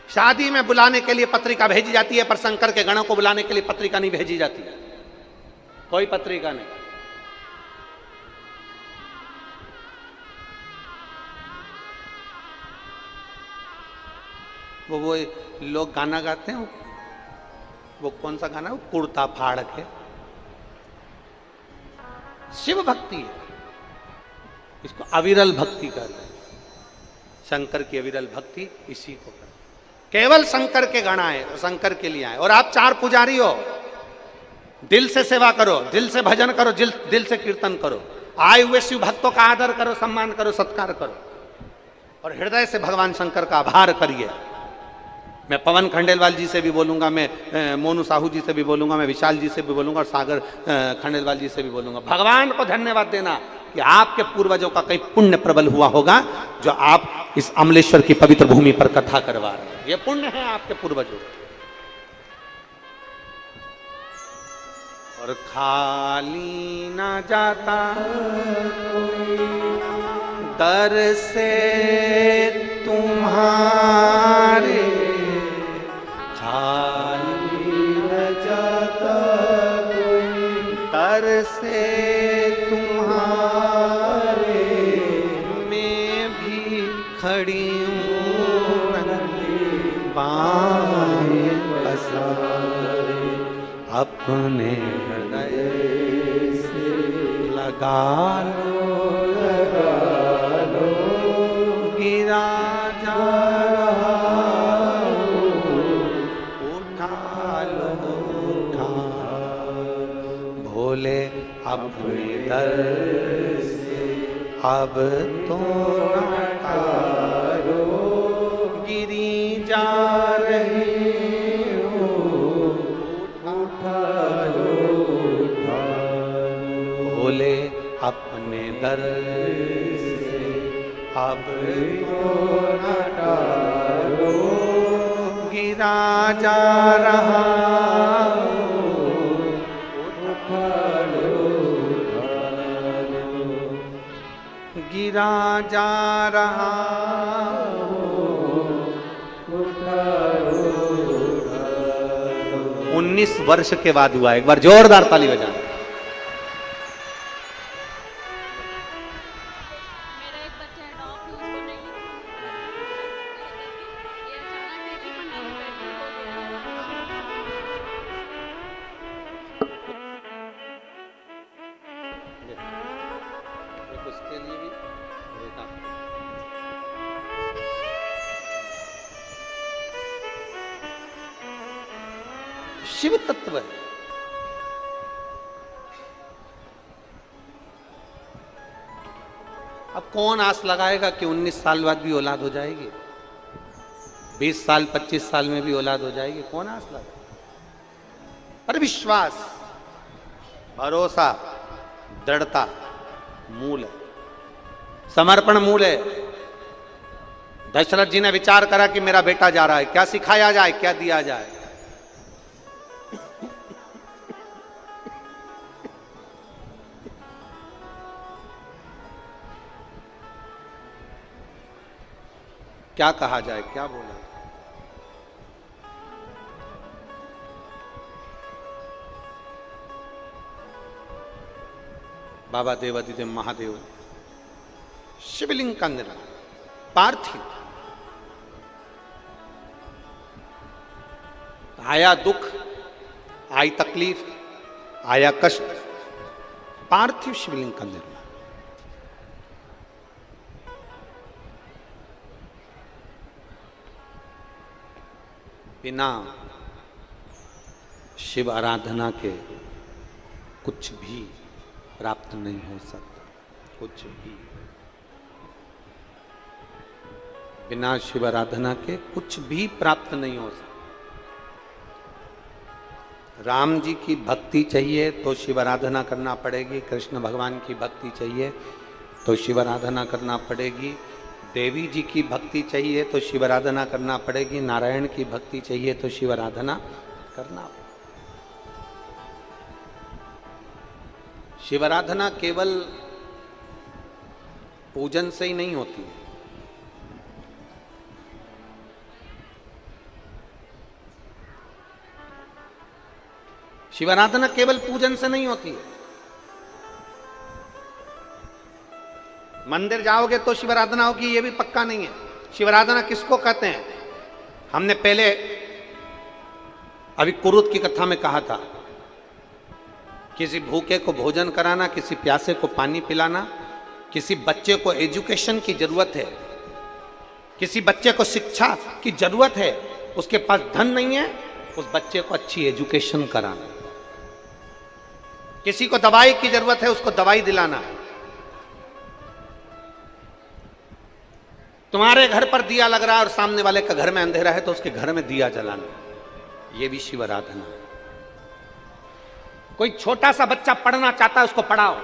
शादी में बुलाने के लिए पत्रिका भेजी जाती है, पर शंकर के गणों को बुलाने के लिए पत्रिका नहीं भेजी जाती है, कोई पत्रिका नहीं। वो लोग गाना गाते हैं, वो कौन सा गाना है, वो कुर्ता फाड़ के, शिव भक्ति है, इसको अविरल भक्ति कहते हैं। शंकर की अविरल भक्ति इसी को कहते हैं। केवल शंकर के गण आए और शंकर के लिए आए। और आप चार पुजारी हो, दिल से सेवा करो, दिल से भजन करो, दिल से कीर्तन करो, आए हुए शिव भक्तों का आदर करो, सम्मान करो, सत्कार करो और हृदय से भगवान शंकर का आभार करिए। मैं पवन खंडेलवाल जी से भी बोलूंगा, मैं मोनू साहू जी से भी बोलूंगा, मैं विशाल जी से भी बोलूंगा और सागर खंडेलवाल जी से भी बोलूंगा। भगवान को धन्यवाद देना कि आपके पूर्वजों का कहीं पुण्य प्रबल हुआ होगा जो आप इस अमलेश्वर की पवित्र भूमि पर कथा करवा रहे हैं। ये पुण्य है आपके पूर्वजों का। और खाली ना जाता दर से तुम्हारे, खाली न जाता दर से तुम्हारे, मैं भी खड़ी हूँ बाहें पसारे, अपने हृदय से लगा लो, गिरा जा रहा उठा लो, उठा भोले अपने दर से अब तो नकारो, गिरी जा रही हो, उठा लो, उठा भोले अपने दर से अब तो नकारो, गिरा जा रहा गिरा जा रहा 19 वर्ष के बाद हुआ। एक बार जोरदार ताली बजाना। उसके लिए भी शिव तत्व है। अब कौन आस लगाएगा कि 19 साल बाद भी औलाद हो जाएगी, 20 साल 25 साल में भी औलाद हो जाएगी? कौन आस लगाएगा? पर विश्वास, भरोसा, दृढ़ता मूल है, समर्पण मूल है। दशरथ जी ने विचार करा कि मेरा बेटा जा रहा है, क्या सिखाया जाए, क्या दिया जाए? क्या कहा जाए, क्या बोला जाए? बाबा देवादिदेव महादेव शिवलिंग का निर्माण, पार्थिव। आया दुख, आई तकलीफ, आया कष्ट, पार्थिव शिवलिंग का निर्माण। बिना शिव आराधना के कुछ भी प्राप्त नहीं हो सकता, कुछ भी। बिना शिव आराधना के कुछ भी प्राप्त नहीं हो सकता। राम जी की भक्ति चाहिए तो शिव आराधना करना पड़ेगी, कृष्ण भगवान की भक्ति चाहिए तो शिव आराधना करना पड़ेगी, देवी जी की भक्ति चाहिए तो शिव आराधना करना पड़ेगी, नारायण की भक्ति चाहिए तो शिव आराधना करना पड़ेगी। शिव आराधना केवल पूजन से ही नहीं होती है। शिव आराधना केवल पूजन से नहीं होती है। मंदिर जाओगे तो शिव आराधना होगी ये भी पक्का नहीं है। शिव आराधना किसको कहते हैं? हमने पहले अभी कुरुत की कथा में कहा था किसी भूखे को भोजन कराना, किसी प्यासे को पानी पिलाना, किसी बच्चे को एजुकेशन की जरूरत है, किसी बच्चे को शिक्षा की जरूरत है, उसके पास धन नहीं है, उस बच्चे को अच्छी एजुकेशन कराना। किसी को दवाई की जरूरत है, उसको दवाई दिलाना। तुम्हारे घर पर दिया लग रहा है और सामने वाले का घर में अंधेरा है, तो उसके घर में दिया जलाना, यह भी शिव आराधना है। कोई छोटा सा बच्चा पढ़ना चाहता है, उसको पढ़ाओ।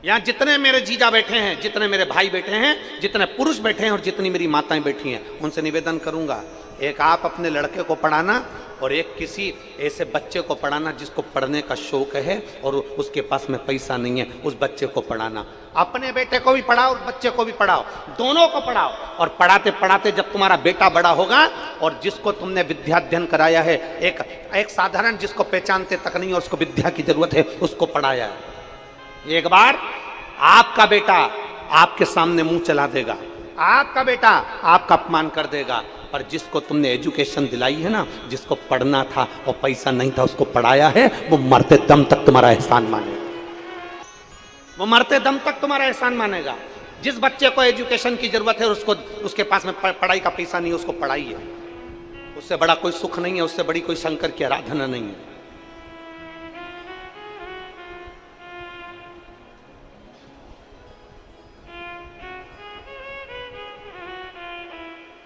यहां जितने मेरे जीजा बैठे हैं, जितने मेरे भाई बैठे हैं, जितने पुरुष बैठे हैं और जितनी मेरी माताएं बैठी हैं, उनसे निवेदन करूंगा, एक आप अपने लड़के को पढ़ाना और एक किसी ऐसे बच्चे को पढ़ाना जिसको पढ़ने का शौक है और उसके पास में पैसा नहीं है, उस बच्चे को पढ़ाना। अपने बेटे को भी पढ़ाओ और बच्चे को भी पढ़ाओ, दोनों को पढ़ाओ। और पढ़ाते पढ़ाते जब तुम्हारा बेटा बड़ा होगा और जिसको तुमने विद्याध्ययन कराया है, एक साधारण जिसको पहचानते तक नहीं और उसको विद्या की जरूरत है, उसको पढ़ाया है, एक बार आपका बेटा आपके सामने मुंह चला देगा, आपका बेटा आपका अपमान कर देगा। पर जिसको तुमने एजुकेशन दिलाई है ना, जिसको पढ़ना था और पैसा नहीं था, उसको पढ़ाया है, वो मरते दम तक तुम्हारा एहसान मानेगा, वो मरते दम तक तुम्हारा एहसान मानेगा। जिस बच्चे को एजुकेशन की जरूरत है और उसके पास में पढ़ाई का पैसा नहीं है, उसको पढ़ाइए। उससे बड़ा कोई सुख नहीं है, उससे बड़ी कोई शंकर की आराधना नहीं है।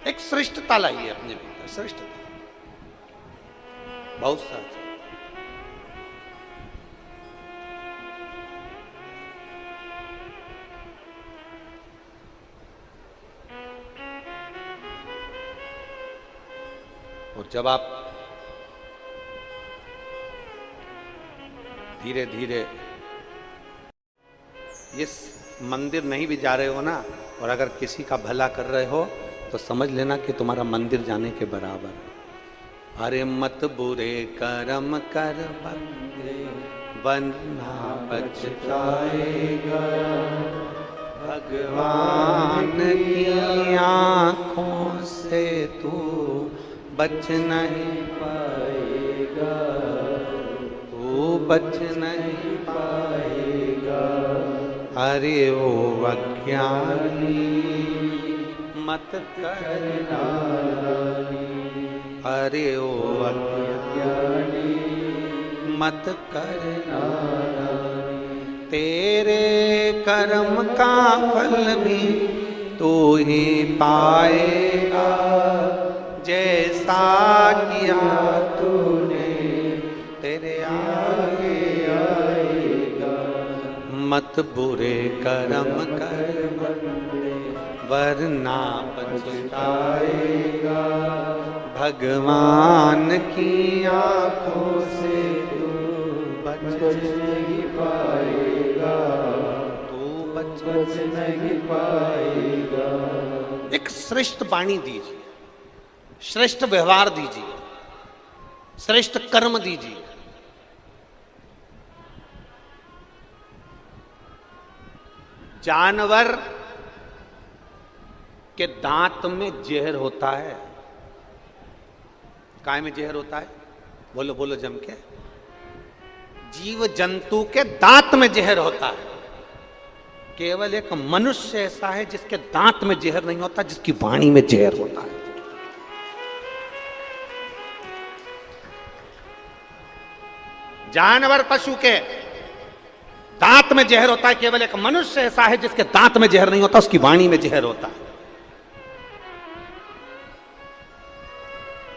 एक श्रेष्ठता लाइए अपने भीतर, श्रेष्ठता बहुत सारा। और जब आप धीरे धीरे इस मंदिर नहीं भी जा रहे हो ना, और अगर किसी का भला कर रहे हो, तो समझ लेना कि तुम्हारा मंदिर जाने के बराबर। अरे मत बुरे कर्म कर बंदे, वरना पछताएगा, भगवान की आंखों से तू बच नहीं पाएगा, तू बच नहीं पाएगा। अरे ओ अज्ञानी मत करना, अरे ओ अज्ञानी मत करना, तेरे कर्म का फल भी तू ही पाएगा, जैसा किया तूने तेरे आगे आएगा। मत बुरे कर्म कर बंदे, वरना पछताएगा, भगवान की आंखों से तू बच नहीं पाएगा, तू बच नहीं पाएगा। एक श्रेष्ठ वाणी दीजिए, श्रेष्ठ व्यवहार दीजिए, श्रेष्ठ कर्म दीजिए। जानवर के दांत में जहर होता है। काय में जहर होता है? बोलो बोलो जम के। जीव जंतु के दांत में जहर होता है। केवल एक मनुष्य ऐसा है जिसके दांत में जहर नहीं होता, जिसकी वाणी में जहर होता है। जानवर पशु के दांत में जहर होता है, केवल एक मनुष्य ऐसा है जिसके दांत में जहर नहीं होता, उसकी वाणी में जहर होता है।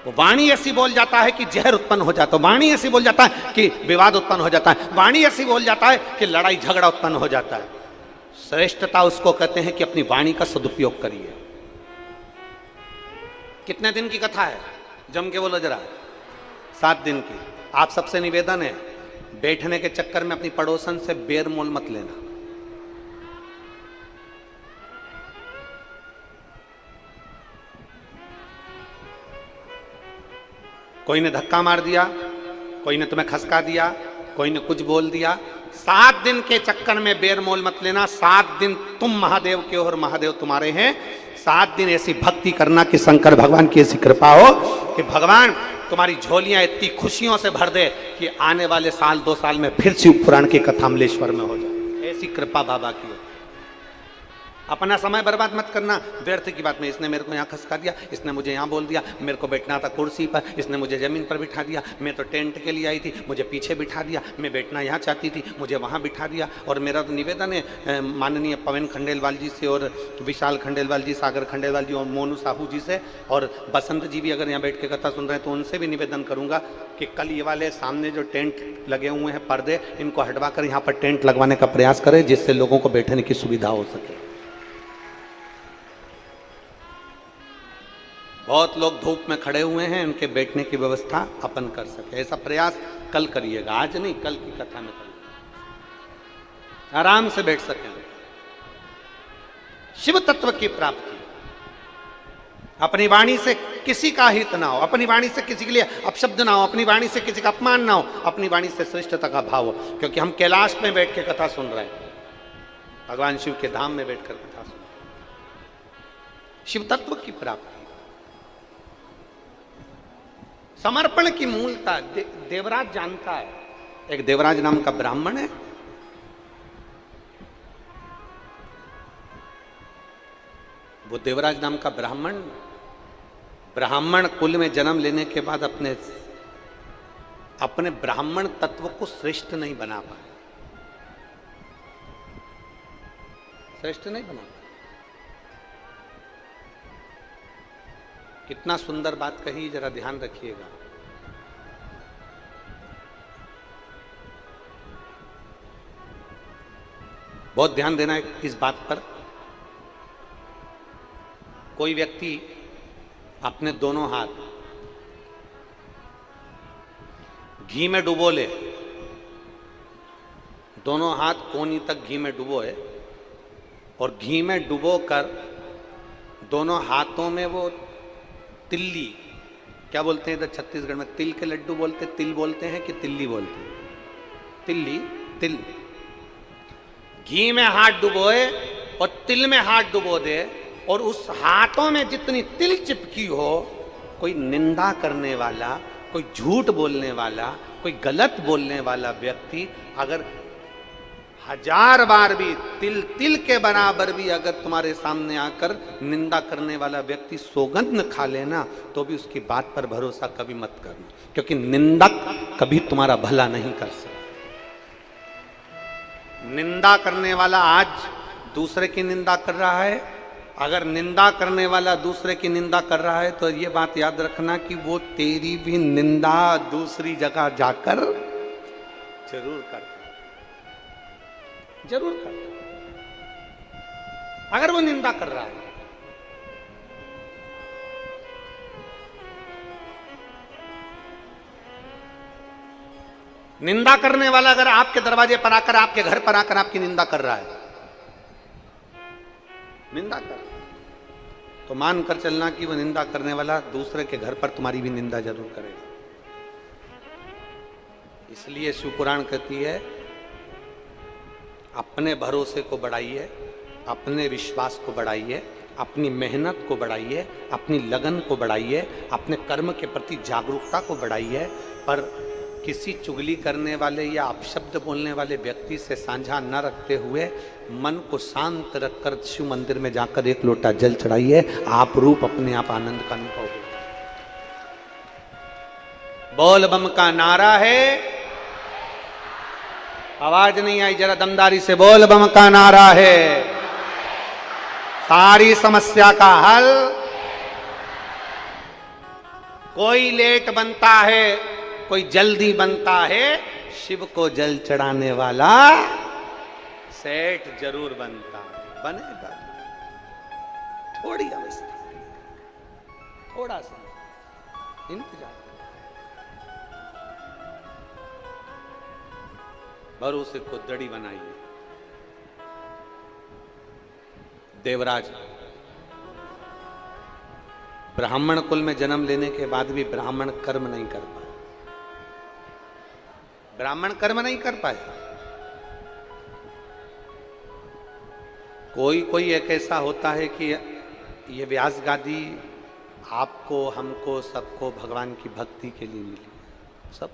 वो वाणी ऐसी बोल जाता है कि जहर उत्पन्न हो जाता है, वाणी ऐसी बोल जाता है कि विवाद उत्पन्न हो जाता है, वाणी ऐसी बोल जाता है कि लड़ाई झगड़ा उत्पन्न हो जाता है। श्रेष्ठता उसको कहते हैं कि अपनी वाणी का सदुपयोग करिए। कितने दिन की कथा है? जम के बोलो जरा। 7 दिन की। आप सबसे निवेदन है, बैठने के चक्कर में अपनी पड़ोसन से बेर मोल मत लेना। कोई ने धक्का मार दिया, कोई ने तुम्हें खसका दिया, कोई ने कुछ बोल दिया, 7 दिन के चक्कर में बेर मोल मत लेना। 7 दिन तुम महादेव के हो और महादेव तुम्हारे हैं। 7 दिन ऐसी भक्ति करना कि शंकर भगवान की ऐसी कृपा हो कि भगवान तुम्हारी झोलियां इतनी खुशियों से भर दे कि आने वाले साल 2 साल में फिर शिव पुराण की कथा अमलेश्वर में हो जाए। ऐसी कृपा बाबा की हो। अपना समय बर्बाद मत करना व्यर्थ की बात में। इसने मेरे को यहाँ खसका दिया, इसने मुझे यहाँ बोल दिया, मेरे को बैठना था कुर्सी पर, इसने मुझे जमीन पर बिठा दिया, मैं तो टेंट के लिए आई थी, मुझे पीछे बिठा दिया, मैं बैठना यहाँ चाहती थी, मुझे वहाँ बिठा दिया। और मेरा तो निवेदन है माननीय पवन खंडेलवाल जी से और विशाल खंडेलवाल जी, सागर खंडेलवाल जी और मोनू साहू जी से, और बसंत जी भी अगर यहाँ बैठ के कथा सुन रहे हैं तो उनसे भी निवेदन करूँगा कि कल ये वाले सामने जो टेंट लगे हुए हैं पर्दे, इनको हटवा कर यहाँ पर टेंट लगवाने का प्रयास करें, जिससे लोगों को बैठने की सुविधा हो सके। बहुत लोग धूप में खड़े हुए हैं, उनके बैठने की व्यवस्था अपन कर सके, ऐसा प्रयास कल करिएगा, आज नहीं, कल की कथा में करिएगा, आराम से बैठ सकें। शिव तत्व की प्राप्ति, अपनी वाणी से किसी का हित ना हो, अपनी वाणी से किसी के लिए अपशब्द ना हो, अपनी वाणी से किसी का अपमान ना हो, अपनी वाणी से श्रेष्ठता का भाव हो। क्योंकि हम कैलाश में बैठ के कथा सुन रहे हैं, भगवान शिव के धाम में बैठकर कथा सुन रहे हैं। शिव तत्व की प्राप्ति, समर्पण की मूलता देवराज जानता है। एक देवराज नाम का ब्राह्मण है, वो देवराज नाम का ब्राह्मण कुल में जन्म लेने के बाद अपने ब्राह्मण तत्व को श्रेष्ठ नहीं बना पाए, श्रेष्ठ नहीं बना पाए। कितना सुंदर बात कही, जरा ध्यान रखिएगा। बहुत ध्यान देना है इस बात पर। कोई व्यक्ति अपने दोनों हाथ घी में डुबो ले, दोनों हाथ कोनी तक घी में डुबोए और घी में डुबो कर दोनों हाथों में वो तिल्ली, क्या बोलते हैं इधर छत्तीसगढ़ में, तिल के लड्डू बोलते, तिल बोलते हैं कि तिल्ली बोलते हैं, तिल्ली, तिल, घी में हाथ डुबोए और तिल में हाथ डुबो दे, और उस हाथों में जितनी तिल चिपकी हो, कोई निंदा करने वाला, कोई झूठ बोलने वाला, कोई गलत बोलने वाला व्यक्ति अगर 1000 बार भी तिल के बराबर भी अगर तुम्हारे सामने आकर निंदा करने वाला व्यक्ति सौगंध खा लेना, तो भी उसकी बात पर भरोसा कभी मत करना, क्योंकि निंदक कभी तुम्हारा भला नहीं कर सकता। निंदा करने वाला आज दूसरे की निंदा कर रहा है, अगर निंदा करने वाला दूसरे की निंदा कर रहा है तो ये बात याद रखना कि वो तेरी भी निंदा दूसरी जगह जाकर जरूर करता, जरूर करता, अगर वो निंदा कर रहा है। निंदा करने वाला अगर आपके दरवाजे पर आकर, आपके घर पर आकर आपकी निंदा कर रहा है, निंदा कर, तो मान कर चलना कि वो निंदा करने वाला दूसरे के घर पर तुम्हारी भी निंदा जरूर करेगा। इसलिए शिव पुराण कहती है, अपने भरोसे को बढ़ाइए, अपने विश्वास को बढ़ाइए, अपनी मेहनत को बढ़ाइए, अपनी लगन को बढ़ाइए, अपने कर्म के प्रति जागरूकता को बढ़ाइए, पर किसी चुगली करने वाले या अपशब्द बोलने वाले व्यक्ति से साझा न रखते हुए मन को शांत रखकर शिव मंदिर में जाकर 1 लोटा जल चढ़ाइए, आप रूप अपने आप आनंद का अनुभव होगा। बोल बम का नारा है, आवाज नहीं आई, जरा दमदारी से बोल बम का नारा है, सारी समस्या का हल। कोई लेट बनता है, कोई जल्दी बनता है, शिव को जल चढ़ाने वाला सेठ जरूर बनता है, बनेगा। थोड़ी अवस्था, थोड़ा सा इंतजार, भरोसे को दड़ी बनाइए। देवराज ब्राह्मण कुल में जन्म लेने के बाद भी ब्राह्मण कर्म नहीं कर पाए, ब्राह्मण कर्म नहीं कर पाए। कोई कोई एक ऐसा होता है कि ये व्यास गादी आपको, हमको, सबको भगवान की भक्ति के लिए मिली, सब।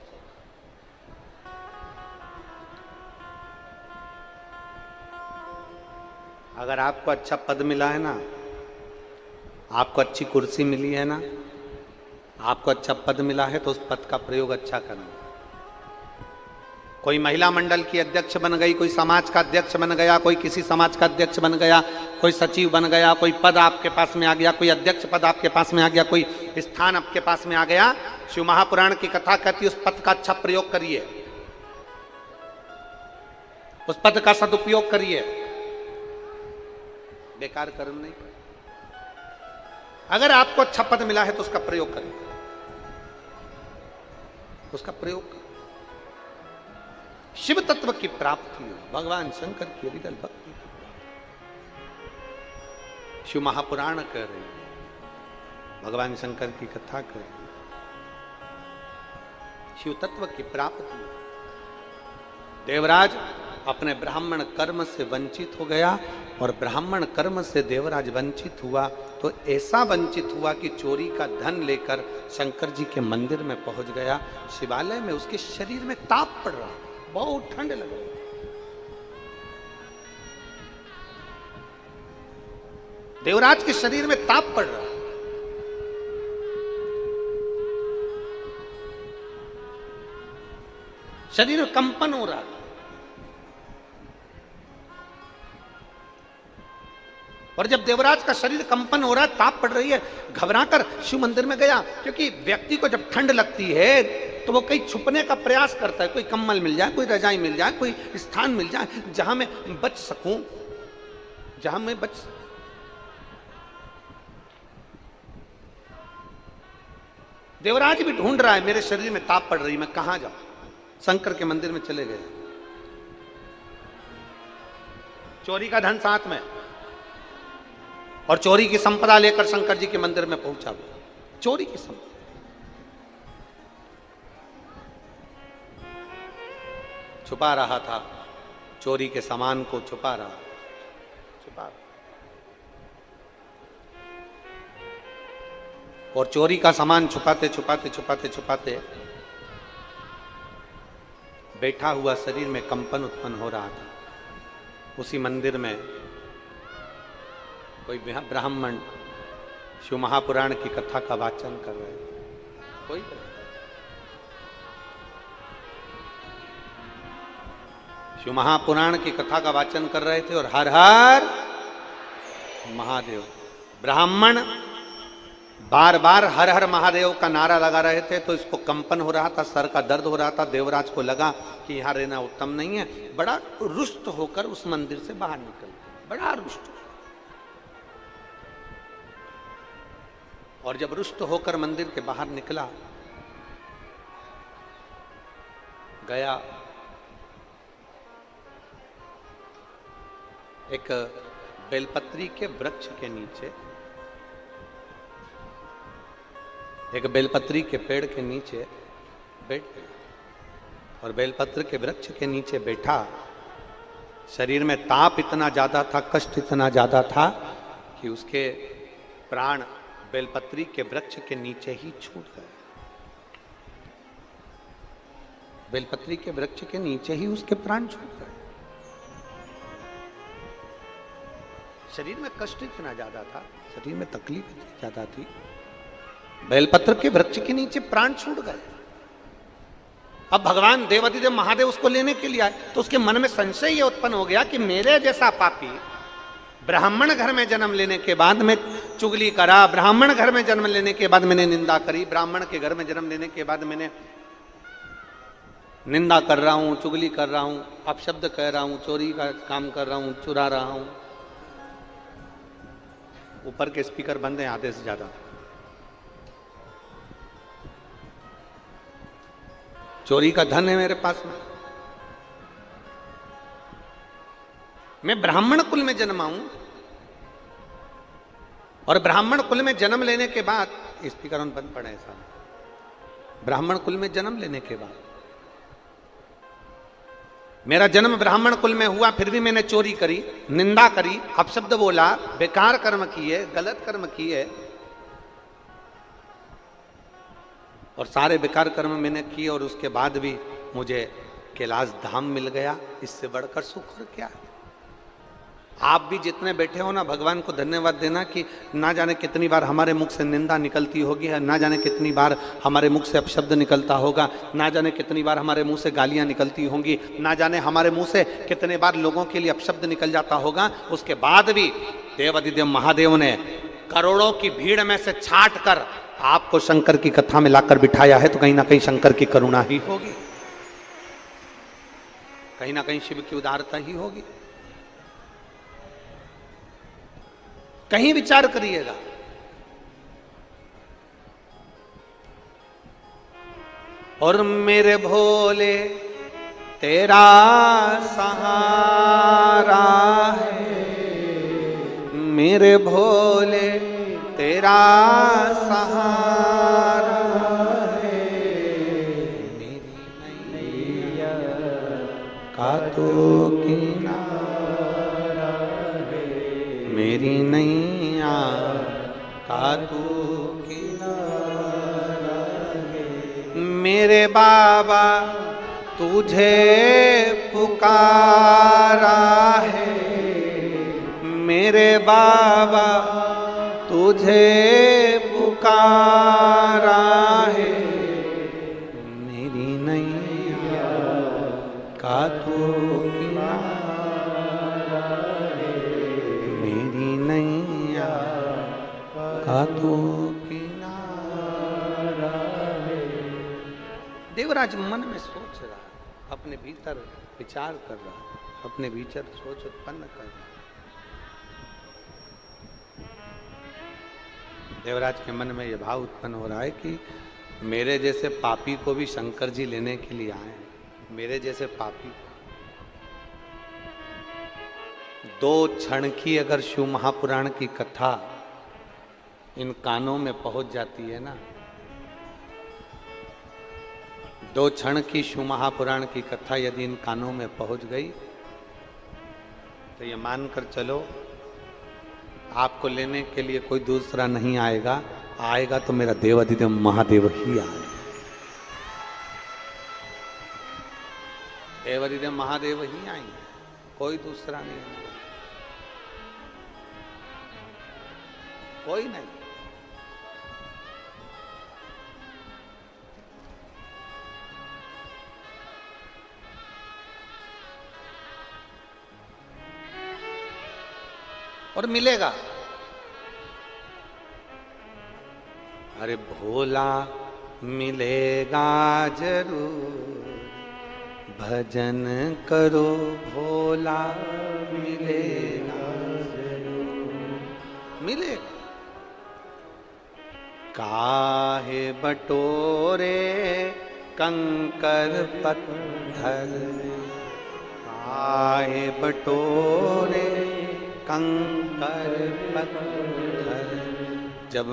अगर आपको अच्छा पद मिला है ना, आपको अच्छी कुर्सी मिली है ना, आपको अच्छा पद मिला है, तो उस पद का प्रयोग अच्छा करना। कोई महिला मंडल की अध्यक्ष बन गई, कोई समाज का अध्यक्ष बन गया, कोई किसी समाज का अध्यक्ष बन गया, कोई सचिव बन गया, कोई पद आपके पास में आ गया, कोई अध्यक्ष पद आपके पास में आ गया, कोई स्थान आपके पास में आ गया, शिव महापुराण की कथा कहती है उस पद का अच्छा प्रयोग करिए, उस पद का सदुपयोग करिए, बेकार कर्म नहीं। अगर आपको अच्छा पद मिला है तो उसका प्रयोग करिए, उसका प्रयोग करिए। शिव तत्व की प्राप्ति हो, भगवान शंकर की हृदय भक्ति, शिव महापुराण कर रहे हैं, भगवान शंकर की कथा कर रहे हैं, शिव तत्व की प्राप्ति। देवराज अपने ब्राह्मण कर्म से वंचित हो गया, और ब्राह्मण कर्म से देवराज वंचित हुआ, तो ऐसा वंचित हुआ कि चोरी का धन लेकर शंकर जी के मंदिर में पहुंच गया। शिवालय में उसके शरीर में ताप पड़ रहा, बहुत ठंड लग रही। देवराज के शरीर में ताप पड़ रहा, शरीर में कंपन हो रहा, और जब देवराज का शरीर कंपन हो रहा है, ताप पड़ रही है, घबराकर शिव मंदिर में गया। क्योंकि व्यक्ति को जब ठंड लगती है तो वो कहीं छुपने का प्रयास करता है, कोई कम्बल मिल जाए, कोई रजाई मिल जाए, कोई स्थान मिल जाए जहां मैं बच सकूं, जहां मैं बच। देवराज भी ढूंढ रहा है, मेरे शरीर में ताप पड़ रही, मैं कहां जाऊं। शंकर के मंदिर में चले गए, चोरी का धन साथ में, और चोरी की संपदा लेकर शंकर जी के मंदिर में पहुंचा वो, चोरी की संपदा। छुपा रहा था, चोरी के सामान को छुपा रहा, छुपा रहा। और चोरी का सामान छुपाते छुपाते छुपाते छुपाते बैठा हुआ शरीर में कंपन उत्पन्न हो रहा था। उसी मंदिर में कोई ब्राह्मण शिव महापुराण की कथा का वाचन कर रहे थे, कोई शिव महापुराण की कथा का वाचन कर रहे थे, और हर हर महादेव। ब्राह्मण बार बार हर हर महादेव का नारा लगा रहे थे, तो इसको कंपन हो रहा था, सर का दर्द हो रहा था। देवराज को लगा कि यहां रहना उत्तम नहीं है, बड़ा रुष्ट होकर उस मंदिर से बाहर निकल गए, बड़ा रुष्ट। और जब रुष्ट होकर मंदिर के बाहर निकला, गया एक बेलपत्री के वृक्ष के नीचे, एक बेलपत्री के पेड़ के नीचे बैठ गया, और बेलपत्र के वृक्ष के नीचे बैठा। शरीर में ताप इतना ज्यादा था, कष्ट इतना ज्यादा था कि उसके प्राण बेलपत्री के वृक्ष के नीचे ही छूट गए। बेलपत्री के वृक्ष के नीचे ही उसके प्राण छूट गए। शरीर में कष्ट इतना ज्यादा था, शरीर में तकलीफ इतनी ज्यादा थी, बेलपत्र के वृक्ष के नीचे प्राण छूट गए। अब भगवान देवाधिदेव महादेव उसको लेने के लिए आए, तो उसके मन में संशय ये उत्पन्न हो गया कि मेरे जैसा पापी ब्राह्मण घर में जन्म लेने के बाद मैं चुगली करा, ब्राह्मण घर में जन्म लेने के बाद मैंने निंदा करी, ब्राह्मण के घर में जन्म लेने के बाद मैंने निंदा कर रहा हूं, चुगली कर रहा हूं, अपशब्द कह रहा हूं, चोरी का काम कर रहा हूं, चुरा रहा हूं। ऊपर के स्पीकर बंद हैं आधे से ज्यादा। चोरी का धन है मेरे पास में, मैं ब्राह्मण कुल में जन्मा हूं, और ब्राह्मण कुल में जन्म लेने के बाद, स्पीकर ऑन बंद पड़े ऐसा, ब्राह्मण कुल में जन्म लेने के बाद मेरा जन्म ब्राह्मण कुल में हुआ, फिर भी मैंने चोरी करी, निंदा करी, अपशब्द बोला, बेकार कर्म किए, गलत कर्म किए, और सारे विकार कर्म मैंने किए और उसके बाद भी मुझे कैलाश धाम मिल गया, इससे बढ़कर सुख और क्या है। आप भी जितने बैठे हो ना, भगवान को धन्यवाद देना कि ना जाने कितनी बार हमारे मुख से निंदा निकलती होगी, ना जाने कितनी बार हमारे मुख से अपशब्द निकलता होगा, ना जाने कितनी बार हमारे मुंह से गालियां निकलती होंगी, ना जाने हमारे मुंह से कितने बार लोगों के लिए अपशब्द निकल जाता होगा। उसके बाद भी देवाधिदेव महादेव ने करोड़ों की भीड़ में से छांट कर आपको शंकर की कथा में लाकर बिठाया है, तो कहीं ना कहीं शंकर की करुणा ही होगी, कहीं ना कहीं शिव की उदारता ही होगी। कहीं विचार करिएगा। और मेरे भोले तेरा सहारा है, मेरे भोले तेरा सहारा है, मेरी नैया का तो किनारा है, मेरी नैया का तू किनारा है। मेरे बाबा तुझे पुकारा है, मेरे बाबा तुझे पुकारा है, मेरी नैया का तू किनारा है, मेरी नैया का तू किनारा है। देवराज मन में सोच रहा, अपने भीतर विचार कर रहा, अपने भीतर सोच उत्पन्न कर रहा। देवराज के मन में यह भाव उत्पन्न हो रहा है कि मेरे जैसे पापी को भी शंकर जी लेने के लिए आए, मेरे जैसे पापी। दो क्षण की अगर शिव महापुराण की कथा इन कानों में पहुंच जाती है ना, दो क्षण की शिव महापुराण की कथा यदि इन कानों में पहुंच गई तो ये मानकर चलो आपको लेने के लिए कोई दूसरा नहीं आएगा, आएगा तो मेरा देवाधिदेव महादेव ही आएगा। देवाधिदेव महादेव ही आएंगे, कोई दूसरा नहीं आएगा, कोई नहीं। और मिलेगा। अरे भोला मिलेगा जरूर, भजन करो भोला मिलेगा जरूर, मिलेगा। काहे बटोरे कंकर पत्थर, काहे बटोरे कंकर पत्थर, जब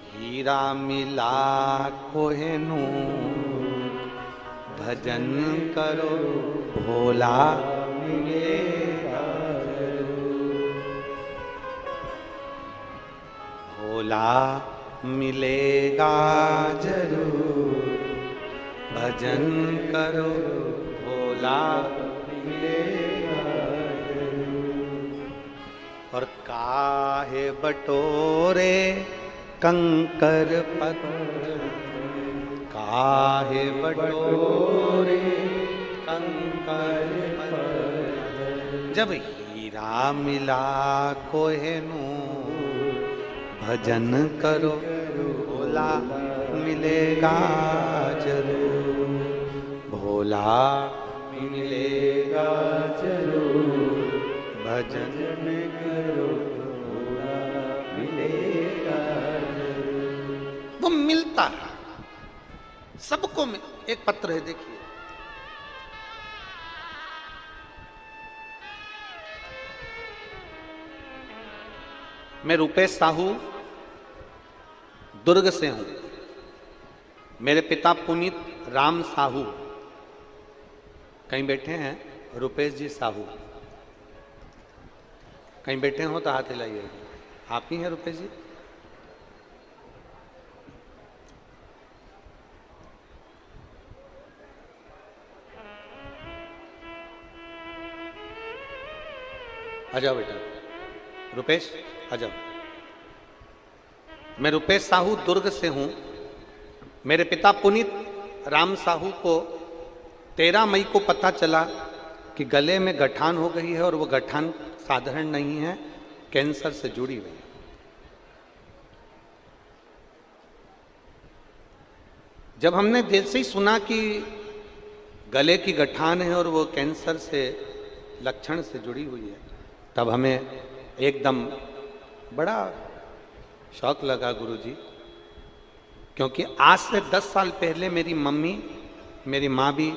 हीरा मिला कोहिनूर, भजन करो भोला मिलेगा जरूर, भोला मिलेगा जरूर, भजन करो भोला मिलेगा जरूर। और काहे बटोरे कंकर पत्थर, काहे बटोरे कंकर पत्थर, जब हीरा मिला कोहिनूर, भजन करो भोला मिलेगा जरूर, भोला मिलेगा जरूर, भजन करो भोला मिलेगा जरूर। वो मिलता है सबको में। एक पत्र है देखिए, मैं रुपेश साहू दुर्ग से हूं, मेरे पिता पुनीत राम साहू, कहीं बैठे हैं रुपेश जी साहू, कहीं बैठे हो तो हाथ हिलाइए। आप ही हैं रुपेश जी? आ जाओ बेटा। रुपेश आ जाओ। मैं रुपेश साहू दुर्ग से हूं। मेरे पिता पुनीत राम साहू को 13 मई को पता चला कि गले में गठान हो गई है और वो गठान साधारण नहीं है, कैंसर से जुड़ी हुई है। जब हमने जैसे ही सुना कि गले की गठान है और वो कैंसर से लक्षण से जुड़ी हुई है, तब हमें एकदम बड़ा शौक लगा गुरुजी, क्योंकि आज से 10 साल पहले मेरी मम्मी, मेरी माँ भी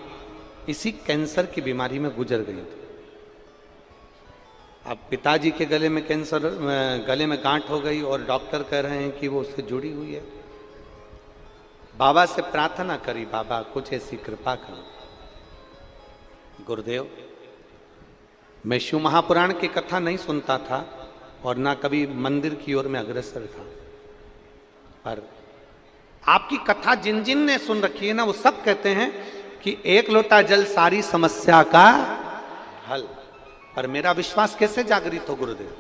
इसी कैंसर की बीमारी में गुजर गई थी। अब पिताजी के गले में कैंसर, गले में गांठ हो गई और डॉक्टर कह रहे हैं कि वो उससे जुड़ी हुई है। बाबा से प्रार्थना करी, बाबा कुछ ऐसी कृपा करो। गुरुदेव, मैं शिव महापुराण की कथा नहीं सुनता था और ना कभी मंदिर की ओर में अग्रसर था, पर आपकी कथा जिन जिन ने सुन रखी है ना, वो सब कहते हैं कि एक लोटा जल सारी समस्या का हल। पर मेरा विश्वास कैसे जागृत हो गुरुदेव?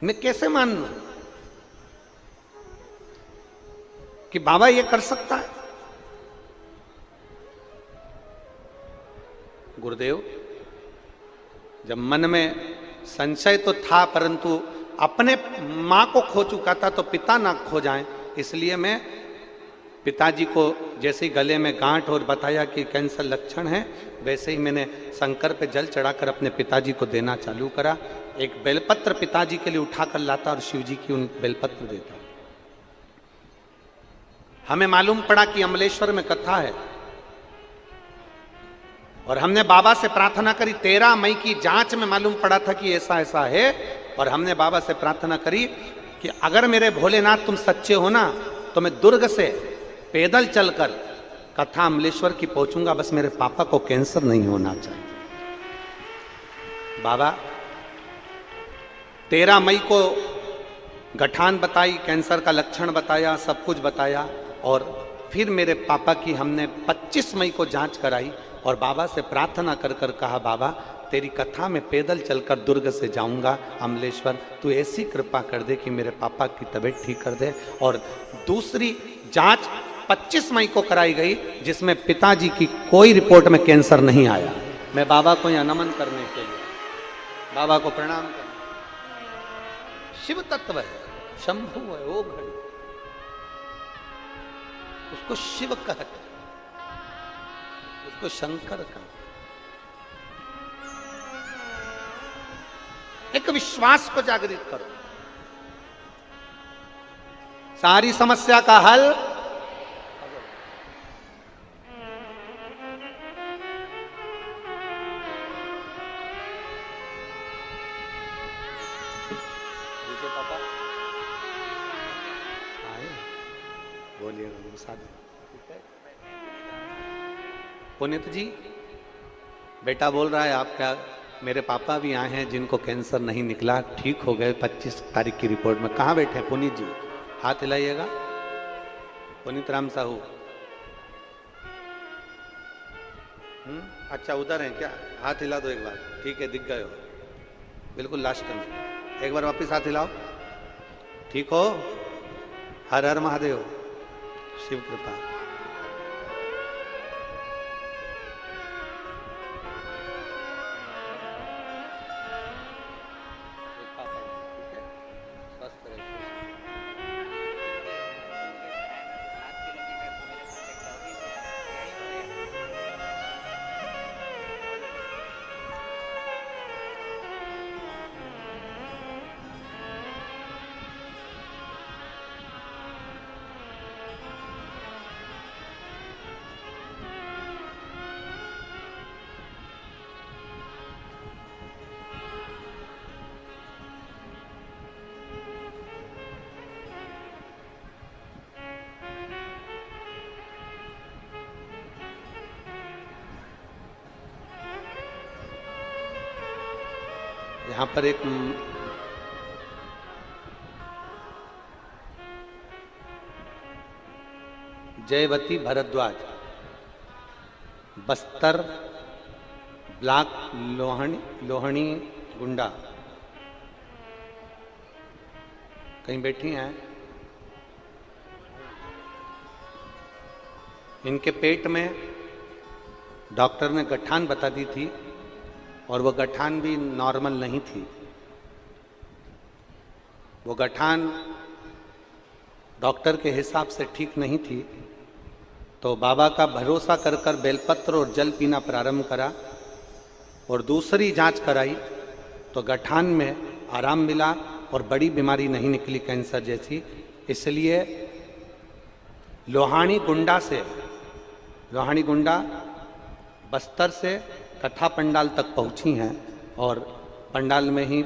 मैं कैसे मान लूं कि बाबा ये कर सकता है? गुरुदेव, जब मन में संशय तो था, परंतु अपने मां को खो चुका था तो पिता ना खो जाएं, इसलिए मैं पिताजी को जैसे ही गले में गांठ और बताया कि कैंसर लक्षण है, वैसे ही मैंने शंकर पे जल चढ़ाकर अपने पिताजी को देना चालू करा। एक बेलपत्र पिताजी के लिए उठाकर लाता और शिव जी की उन बेलपत्र देता। हमें मालूम पड़ा कि अमलेश्वर में कथा है और हमने बाबा से प्रार्थना करी। 13 मई की जांच में मालूम पड़ा था कि ऐसा ऐसा है, और हमने बाबा से प्रार्थना करी कि अगर मेरे भोलेनाथ तुम सच्चे हो ना, तो मैं दुर्ग से पैदल चलकर कथा अमलेश्वर की पहुंचूंगा, बस मेरे पापा को कैंसर नहीं होना चाहिए। बाबा 13 मई को गठान बताई, कैंसर का लक्षण बताया, सब कुछ बताया, और फिर मेरे पापा की हमने 25 मई को जांच कराई और बाबा से प्रार्थना कर कर कहा, बाबा तेरी कथा में पैदल चलकर दुर्ग से जाऊंगा अमलेश्वर, तू ऐसी कृपा कर दे कि मेरे पापा की तबीयत ठीक कर दे। और दूसरी जांच 25 मई को कराई गई, जिसमें पिताजी की कोई रिपोर्ट में कैंसर नहीं आया। मैं बाबा को यहाँ नमन करने के लिए, बाबा को प्रणाम करने, शिव तत्व है, शंभु है, वो घड़ी उसको शिव कहते, उसको शंकर कहते। एक विश्वास को जागृत करो, सारी समस्या का हल। पापा आए, बोलिए पुनीत जी, बेटा बोल रहा है आपका, मेरे पापा भी आए हैं जिनको कैंसर नहीं निकला, ठीक हो गए 25 तारीख की रिपोर्ट में। कहाँ बैठे हैं पुनीत जी? हाथ हिलाइएगा। पुनीत राम साहू, अच्छा उधर हैं क्या? हाथ हिला दो एक बार। ठीक है, दिख गए हो बिल्कुल लास्ट में। एक बार वापिस हाथ हिलाओ। ठीक हो? हर हर महादेव, शिव कृपा। यहाँ पर एक जयवती भरद्वाज, बस्तर ब्लॉक लोहनी गुंडा कहीं बैठी हैं। इनके पेट में डॉक्टर ने गठान बता दी थी और वो गठान भी नॉर्मल नहीं थी। वो गठान डॉक्टर के हिसाब से ठीक नहीं थी। तो बाबा का भरोसा कर कर बेलपत्र और जल पीना प्रारंभ करा और दूसरी जांच कराई तो गठान में आराम मिला और बड़ी बीमारी नहीं निकली कैंसर जैसी। इसलिए लोहानी गुंडा बस्तर से कथा पंडाल तक पहुंची हैं और पंडाल में ही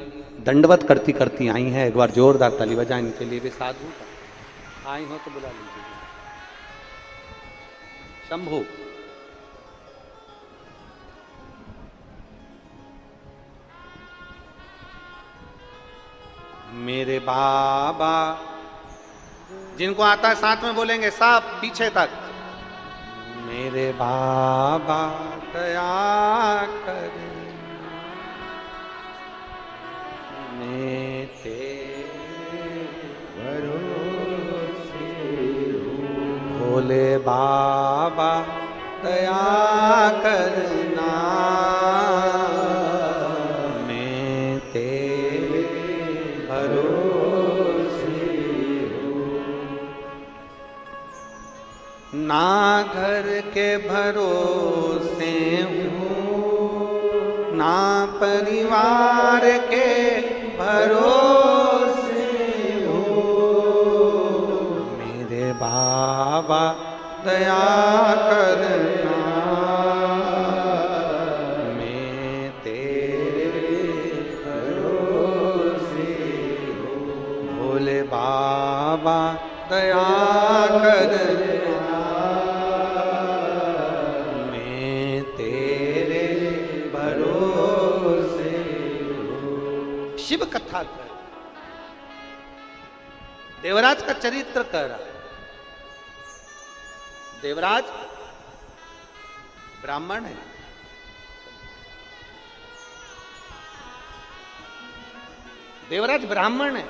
दंडवत करती करती आई हैं। एक बार जोरदार ताली बजाएं इनके लिए। भी साधु आई हो तो बुला लीजिए। शंभू मेरे बाबा, जिनको आता है साथ में बोलेंगे सब पीछे तक। मेरे बाबा दया कर मैं तेरे भरोसे हूँ। भोले बाबा दया करना मैं तेरे भरोसे हूँ। ना घर के भरोसे हूँ ना परिवार के भरोसे हूँ। मेरे बाबा दया करना मैं तेरे भरोसे हूँ। भोले बाबा दया करना मैं तेरे भरोसे हूँ। शिव कथा कर देवराज का चरित्र कह रहा। देवराज ब्राह्मण है। देवराज ब्राह्मण है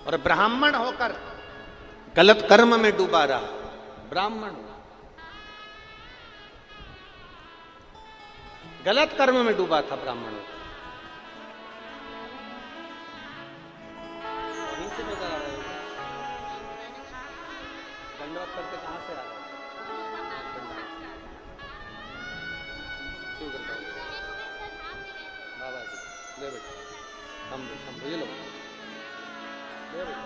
और ब्राह्मण होकर गलत कर्म में डूबा रहा। ब्राह्मण गलत कर्म में डूबा था। ब्राह्मण वहीं से नजर आ रहा है। दंडवत करके कहां से आ रहा है? बाबा जी ले बेटा, शंभू ये लो ले बेटा।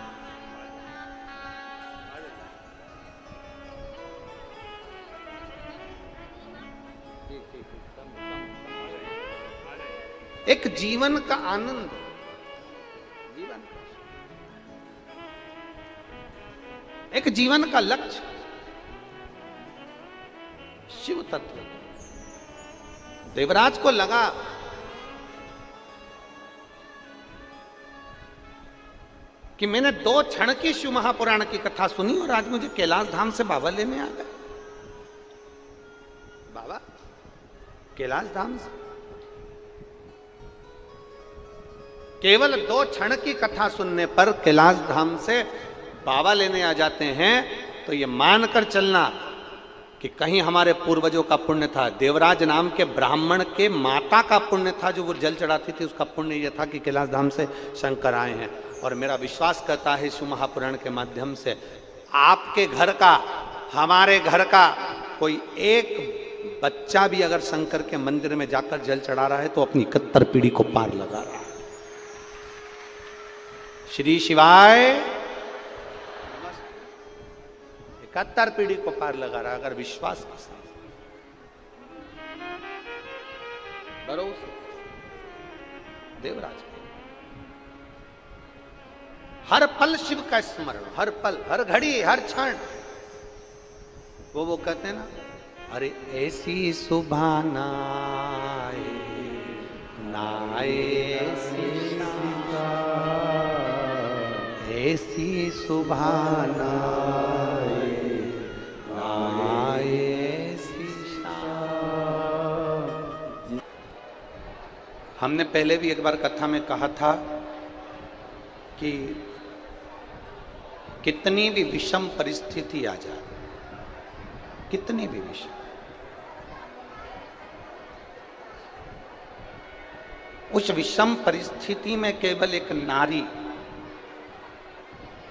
एक जीवन का आनंद, एक जीवन का लक्ष्य शिव तत्व। देवराज को लगा कि मैंने 2 क्षण की शिव महापुराण की कथा सुनी और आज मुझे कैलाश धाम से बाबा लेने आ गए। बाबा कैलाश धाम से केवल 2 क्षण की कथा सुनने पर कैलाश धाम से बाबा लेने आ जाते हैं तो ये मानकर चलना कि कहीं हमारे पूर्वजों का पुण्य था। देवराज नाम के ब्राह्मण के माता का पुण्य था जो वो जल चढ़ाती थी। उसका पुण्य यह था कि कैलाश धाम से शंकर आए हैं। और मेरा विश्वास करता है शिव महापुराण के माध्यम से आपके घर का, हमारे घर का कोई एक बच्चा भी अगर शंकर के मंदिर में जाकर जल चढ़ा रहा है तो अपनी 71 पीढ़ी को पार लगा रहा है। श्री शिवाय 71 पीढ़ी को पार लगा रहा। अगर विश्वास के साथ भरोसे देवराज हर पल शिव का स्मरण, हर पल, हर घड़ी, हर क्षण। वो कहते हैं ना, अरे ऐसी सुबह नाए ऐसी सुबह नाए ऐसी शाम। हमने पहले भी एक बार कथा में कहा था कि कितनी भी विषम परिस्थिति आ जाए, कितनी भी विषम, उस विषम परिस्थिति में केवल एक नारी,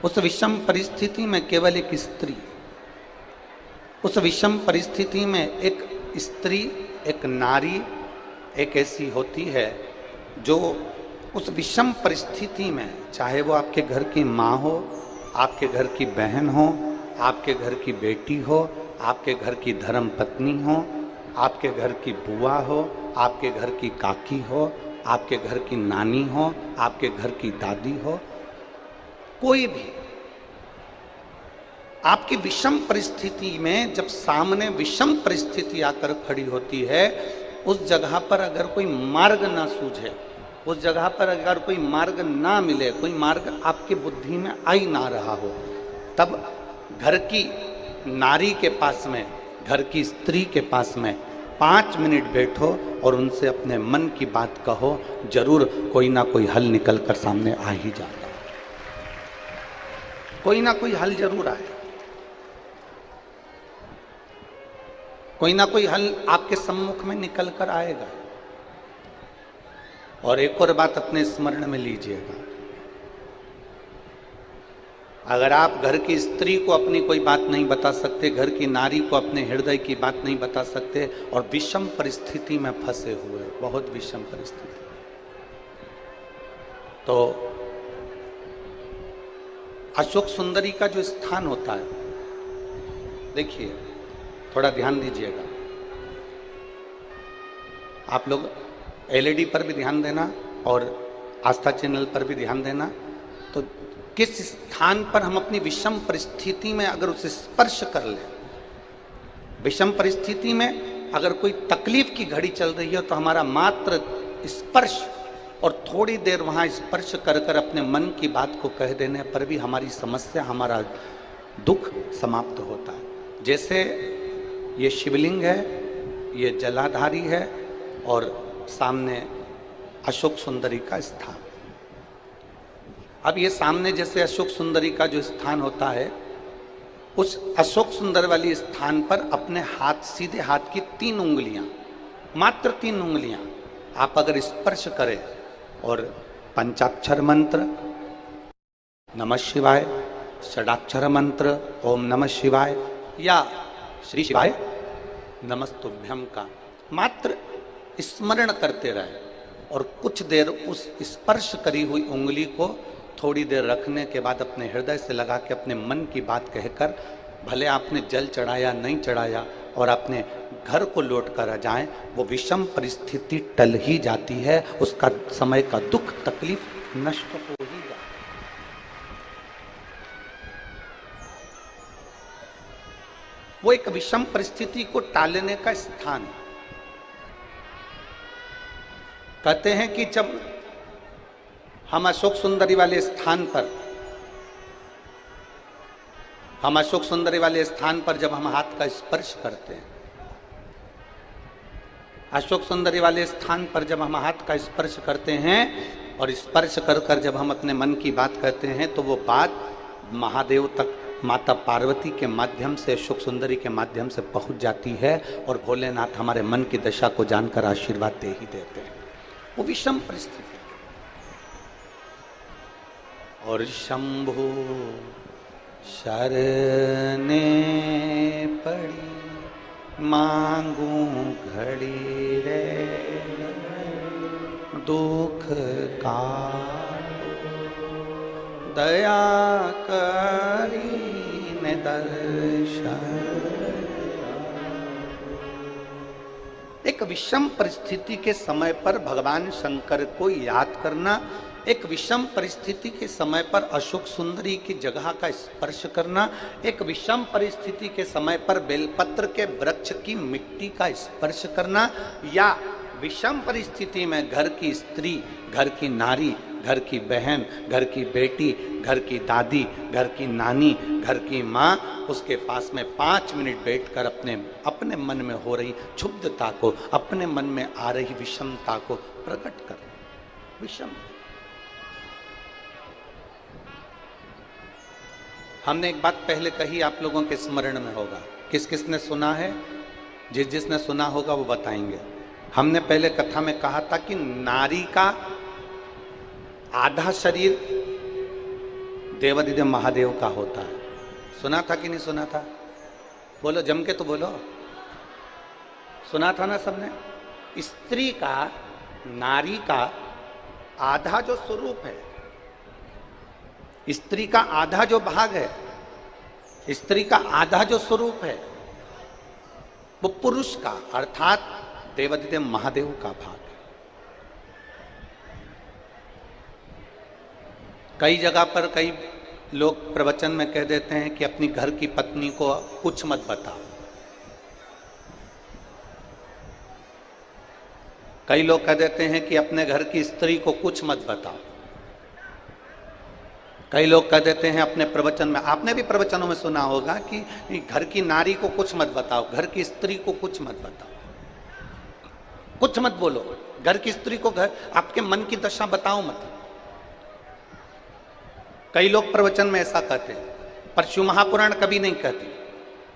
उस विषम परिस्थिति में केवल एक स्त्री, उस विषम परिस्थिति में एक स्त्री, एक नारी एक ऐसी होती है जो उस विषम परिस्थिति में, चाहे वो आपके घर की माँ हो, आपके घर की बहन हो, आपके घर की बेटी हो, आपके घर की धर्म पत्नी हो, आपके घर की बुआ हो, आपके घर की काकी हो, आपके घर की नानी हो, आपके घर की दादी हो, कोई भी आपकी विषम परिस्थिति में जब सामने विषम परिस्थिति आकर खड़ी होती है, उस जगह पर अगर कोई मार्ग ना सूझे, उस जगह पर अगर कोई मार्ग ना मिले, कोई मार्ग आपकी बुद्धि में आ ही ना रहा हो, तब घर की नारी के पास में, घर की स्त्री के पास में 5 मिनट बैठो और उनसे अपने मन की बात कहो, जरूर कोई ना कोई हल निकल कर सामने आ ही जाता है, कोई ना कोई हल जरूर आए, कोई ना कोई हल आपके सम्मुख में निकल कर आएगा। और एक और बात अपने स्मरण में लीजिएगा, अगर आप घर की स्त्री को अपनी कोई बात नहीं बता सकते, घर की नारी को अपने हृदय की बात नहीं बता सकते और विषम परिस्थिति में फंसे हुए, बहुत विषम परिस्थिति, तो अशोक सुंदरी का जो स्थान होता है, देखिए थोड़ा ध्यान दीजिएगा, आप लोग एलईडी पर भी ध्यान देना और आस्था चैनल पर भी ध्यान देना। तो किस स्थान पर हम अपनी विषम परिस्थिति में अगर उसे स्पर्श कर लें, विषम परिस्थिति में अगर कोई तकलीफ की घड़ी चल रही है, तो हमारा मात्र स्पर्श और थोड़ी देर वहाँ स्पर्श कर कर अपने मन की बात को कह देने पर भी हमारी समस्या, हमारा दुख समाप्त होता है। जैसे ये शिवलिंग है, ये जलाधारी है और सामने अशोक सुंदरी का स्थान। अब ये सामने जैसे अशोक सुंदरी का जो स्थान होता है, उस अशोक सुंदर वाली स्थान पर अपने हाथ, सीधे हाथ की 3 उंगलियां, मात्र 3 उंगलियां आप अगर स्पर्श करें और पंचाक्षर मंत्र नमः शिवाय, षडाक्षर मंत्र ओम नमः शिवाय या श्री शिवाय नमस्तुभ्यम का मात्र स्मरण करते रहे और कुछ देर उस स्पर्श करी हुई उंगली को थोड़ी देर रखने के बाद अपने हृदय से लगा के अपने मन की बात कहकर, भले आपने जल चढ़ाया नहीं चढ़ाया, और अपने घर को लौट कर आ जाएं, वो विषम परिस्थिति टल ही जाती है, उसका समय का दुख तकलीफ नष्ट हो ही जाती है। वो एक विषम परिस्थिति को टालने का स्थान है। कहते हैं कि जब हम अशोक सुंदरी वाले स्थान पर, हम अशोक सुंदरी वाले स्थान पर जब हम हाथ का स्पर्श करते हैं, अशोक सुंदरी वाले स्थान पर जब हम हाथ का स्पर्श करते हैं और स्पर्श कर कर जब हम अपने मन की बात कहते हैं, तो वो बात महादेव तक, माता पार्वती के माध्यम से, अशोक सुंदरी के माध्यम से पहुंच जाती है और भोलेनाथ हमारे मन की दशा को जानकर आशीर्वाद दे ही देते हैं। वो विषम परिस्थिति। और शंभु शरने पड़ी मांगू घड़ी रे, दुख का दया करी ने दर्शन। एक विषम परिस्थिति के समय पर भगवान शंकर को याद करना, एक विषम परिस्थिति के समय पर अशोक सुंदरी की जगह का स्पर्श करना, एक विषम परिस्थिति के समय पर बेलपत्र के वृक्ष की मिट्टी का स्पर्श करना, या विषम परिस्थिति में घर की स्त्री, घर की नारी घर की बहन, घर की बेटी, घर की दादी, घर की नानी, घर की माँ, उसके पास में 5 मिनट बैठकर अपने मन में हो रही क्षुब्धता को, अपने मन में आ रही विषमता को प्रकट कर। विषम, हमने एक बात पहले कही, आप लोगों के स्मरण में होगा, किस किसने सुना है? जिसने सुना होगा वो बताएंगे। हमने पहले कथा में कहा था कि नारी का आधा शरीर देवादिदेव महादेव का होता है। सुना था कि नहीं सुना था? बोलो, जम के तो बोलो। सुना था ना सबने? स्त्री का, नारी का आधा जो स्वरूप है, स्त्री का आधा जो भाग है, स्त्री का आधा जो स्वरूप है, वो पुरुष का अर्थात देवादिदेव महादेव का भाग है। कई जगह पर कई लोग प्रवचन में कह देते हैं कि अपनी घर की पत्नी को कुछ मत बताओ। कई लोग कह देते हैं कि अपने घर की स्त्री को कुछ मत बताओ। कई लोग कह देते हैं अपने प्रवचन में, आपने भी प्रवचनों में सुना होगा कि घर की नारी को कुछ मत बताओ, घर की स्त्री को कुछ मत बताओ, कुछ मत बोलो, घर की स्त्री को घर आपके मन की दशा बताओ मत। कई लोग प्रवचन में ऐसा कहते हैं, पर शिव महापुराण कभी नहीं कहती।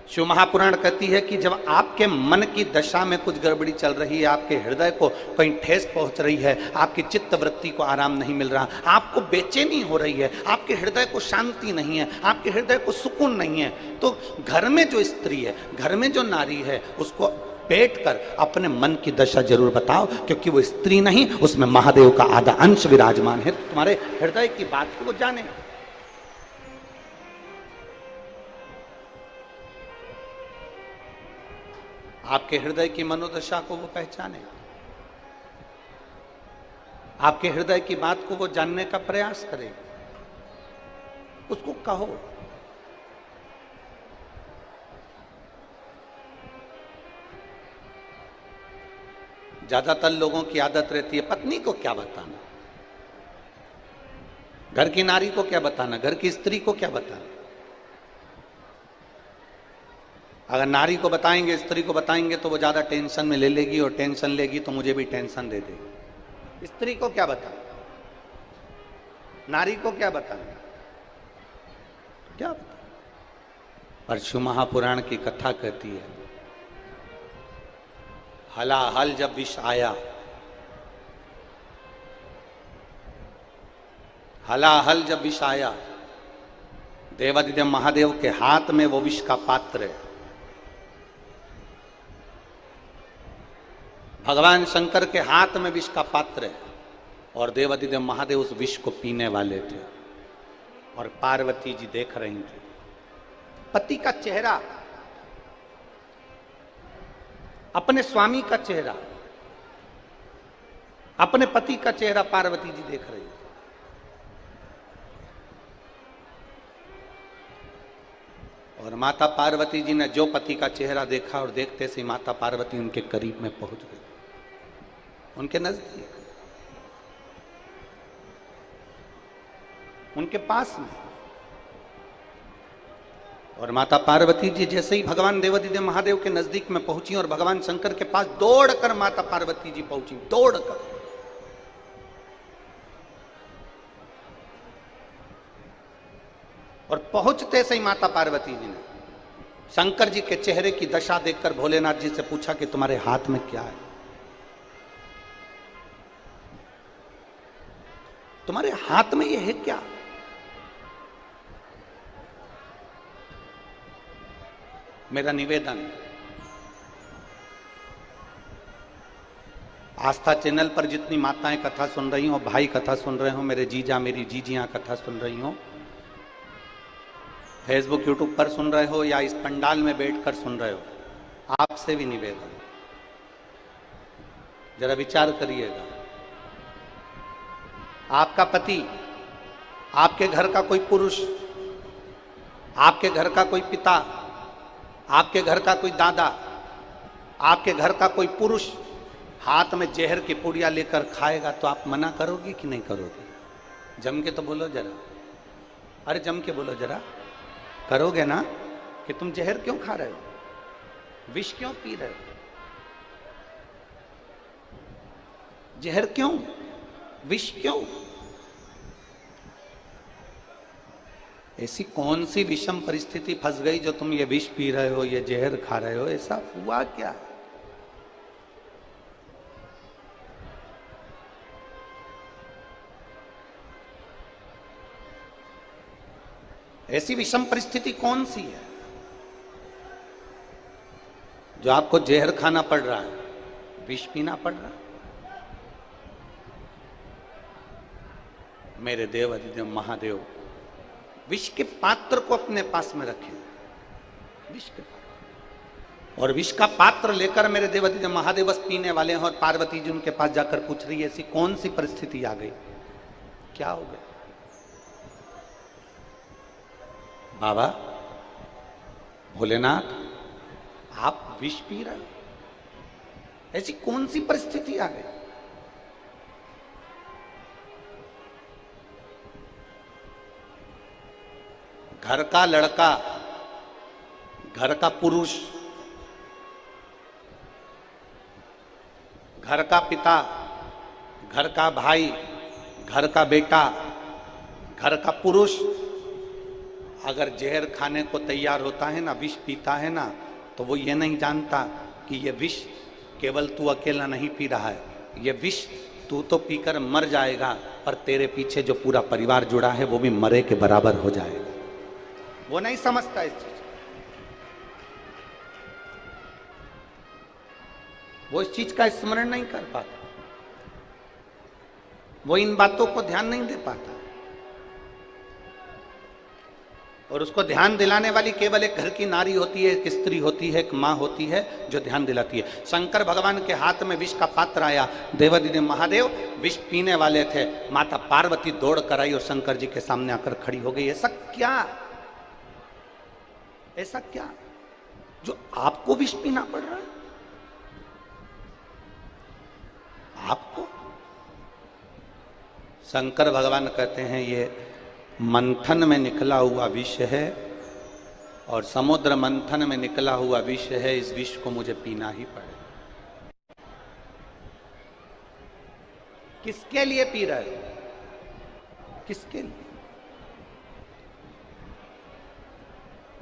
शिव महापुराण कहती है कि जब आपके मन की दशा में कुछ गड़बड़ी चल रही है, आपके हृदय को कहीं ठेस पहुंच रही है, आपकी चित्त वृत्ति को आराम नहीं मिल रहा, आपको बेचैनी हो रही है, आपके हृदय को शांति नहीं है, आपके हृदय को सुकून नहीं है, तो घर में जो स्त्री है, घर में जो नारी है, उसको बैठकर अपने मन की दशा जरूर बताओ, क्योंकि वो स्त्री नहीं, उसमें महादेव का आधा अंश विराजमान है। तुम्हारे हृदय की बात को वो जाने। आपके हृदय की मनोदशा को वो पहचाने, आपके हृदय की बात को वो जानने का प्रयास करे, उसको कहो। ज्यादातर लोगों की आदत रहती है पत्नी को क्या बताना, घर की नारी को क्या बताना, घर की स्त्री को क्या बताना। अगर नारी को बताएंगे, स्त्री को बताएंगे तो वो ज्यादा टेंशन में ले लेगी, और टेंशन लेगी तो मुझे भी टेंशन दे देगी। स्त्री को क्या बताना, नारी को क्या बताना, क्या बताना। पर शिव महापुराण की कथा कहती है, हलाहल जब विष आया, हलाहल जब विष आया, देवादिदेव महादेव के हाथ में वो विष का पात्र है। भगवान शंकर के हाथ में विष का पात्र है, और देवादिदेव महादेव उस विष को पीने वाले थे, और पार्वती जी देख रही थी। पति का चेहरा, अपने स्वामी का चेहरा, अपने पति का चेहरा पार्वती जी देख रही थी। और माता पार्वती जी ने जो पति का चेहरा देखा, और देखते से माता पार्वती उनके करीब में पहुंच गई, उनके नजदीक, उनके पास में। और माता पार्वती जी जैसे ही भगवान देवादिदेव महादेव के नजदीक में पहुंची और भगवान शंकर के पास दौड़कर माता पार्वती जी पहुंची, दौड़कर। और पहुंचते से ही माता पार्वती जी ने शंकर जी के चेहरे की दशा देखकर भोलेनाथ जी से पूछा कि तुम्हारे हाथ में क्या है, तुम्हारे हाथ में ये है क्या। मेरा निवेदन, आस्था चैनल पर जितनी माताएं कथा सुन रही हो, भाई कथा सुन रहे हो, मेरे जीजा मेरी जीजियां कथा सुन रही हो, फेसबुक यूट्यूब पर सुन रहे हो या इस पंडाल में बैठकर सुन रहे हो, आपसे भी निवेदन, जरा विचार करिएगा। आपका पति, आपके घर का कोई पुरुष, आपके घर का कोई पिता, आपके घर का कोई दादा, आपके घर का कोई पुरुष हाथ में जहर की पुड़िया लेकर खाएगा तो आप मना करोगे कि नहीं करोगे? जम के तो बोलो जरा, अरे जम के बोलो जरा, करोगे ना कि तुम जहर क्यों खा रहे हो, विष क्यों पी रहे हो, जहर क्यों, विष क्यों? ऐसी कौन सी विषम परिस्थिति फंस गई जो तुम ये विष पी रहे हो, ये जहर खा रहे हो? ऐसा हुआ क्या? ऐसी विषम परिस्थिति कौन सी है जो आपको जहर खाना पड़ रहा है, विष पीना पड़ रहा है? मेरे देव अधिदेव महादेव, विष के पात्र को अपने पास में रखें, विष के पात्र, और विष का पात्र लेकर मेरे देव अधिदेव महादेव बस पीने वाले हैं। और पार्वती जी उनके पास जाकर पूछ रही है ऐसी कौन सी परिस्थिति आ गई, क्या हो गया? बाबा भोलेनाथ, आप विष पी रहे हो, ऐसी कौन सी परिस्थिति आ गई? घर का लड़का, घर का पुरुष, घर का पिता, घर का भाई, घर का बेटा, घर का पुरुष अगर जहर खाने को तैयार होता है ना, विष पीता है ना, तो वो ये नहीं जानता कि ये विष केवल तू अकेला नहीं पी रहा है, ये विष तू तो पीकर मर जाएगा, पर तेरे पीछे जो पूरा परिवार जुड़ा है वो भी मरे के बराबर हो जाएगा। वो नहीं समझता इस चीज, वो इस चीज का स्मरण नहीं कर पाता, वो इन बातों को ध्यान नहीं दे पाता, और उसको ध्यान दिलाने वाली केवल एक घर की नारी होती है, एक स्त्री होती है, एक मां होती है जो ध्यान दिलाती है। शंकर भगवान के हाथ में विष का पात्र आया, देवादिदेव महादेव विष पीने वाले थे, माता पार्वती दौड़ कर आई और शंकर जी के सामने आकर खड़ी हो गई। ऐसा क्या, ऐसा क्या जो आपको विष पीना पड़ रहा है? आपको? शंकर भगवान कहते हैं ये मंथन में निकला हुआ विष है, और समुद्र मंथन में निकला हुआ विष है, इस विष को मुझे पीना ही पड़ेगा। किसके लिए पी रहे हो, किसके लिए?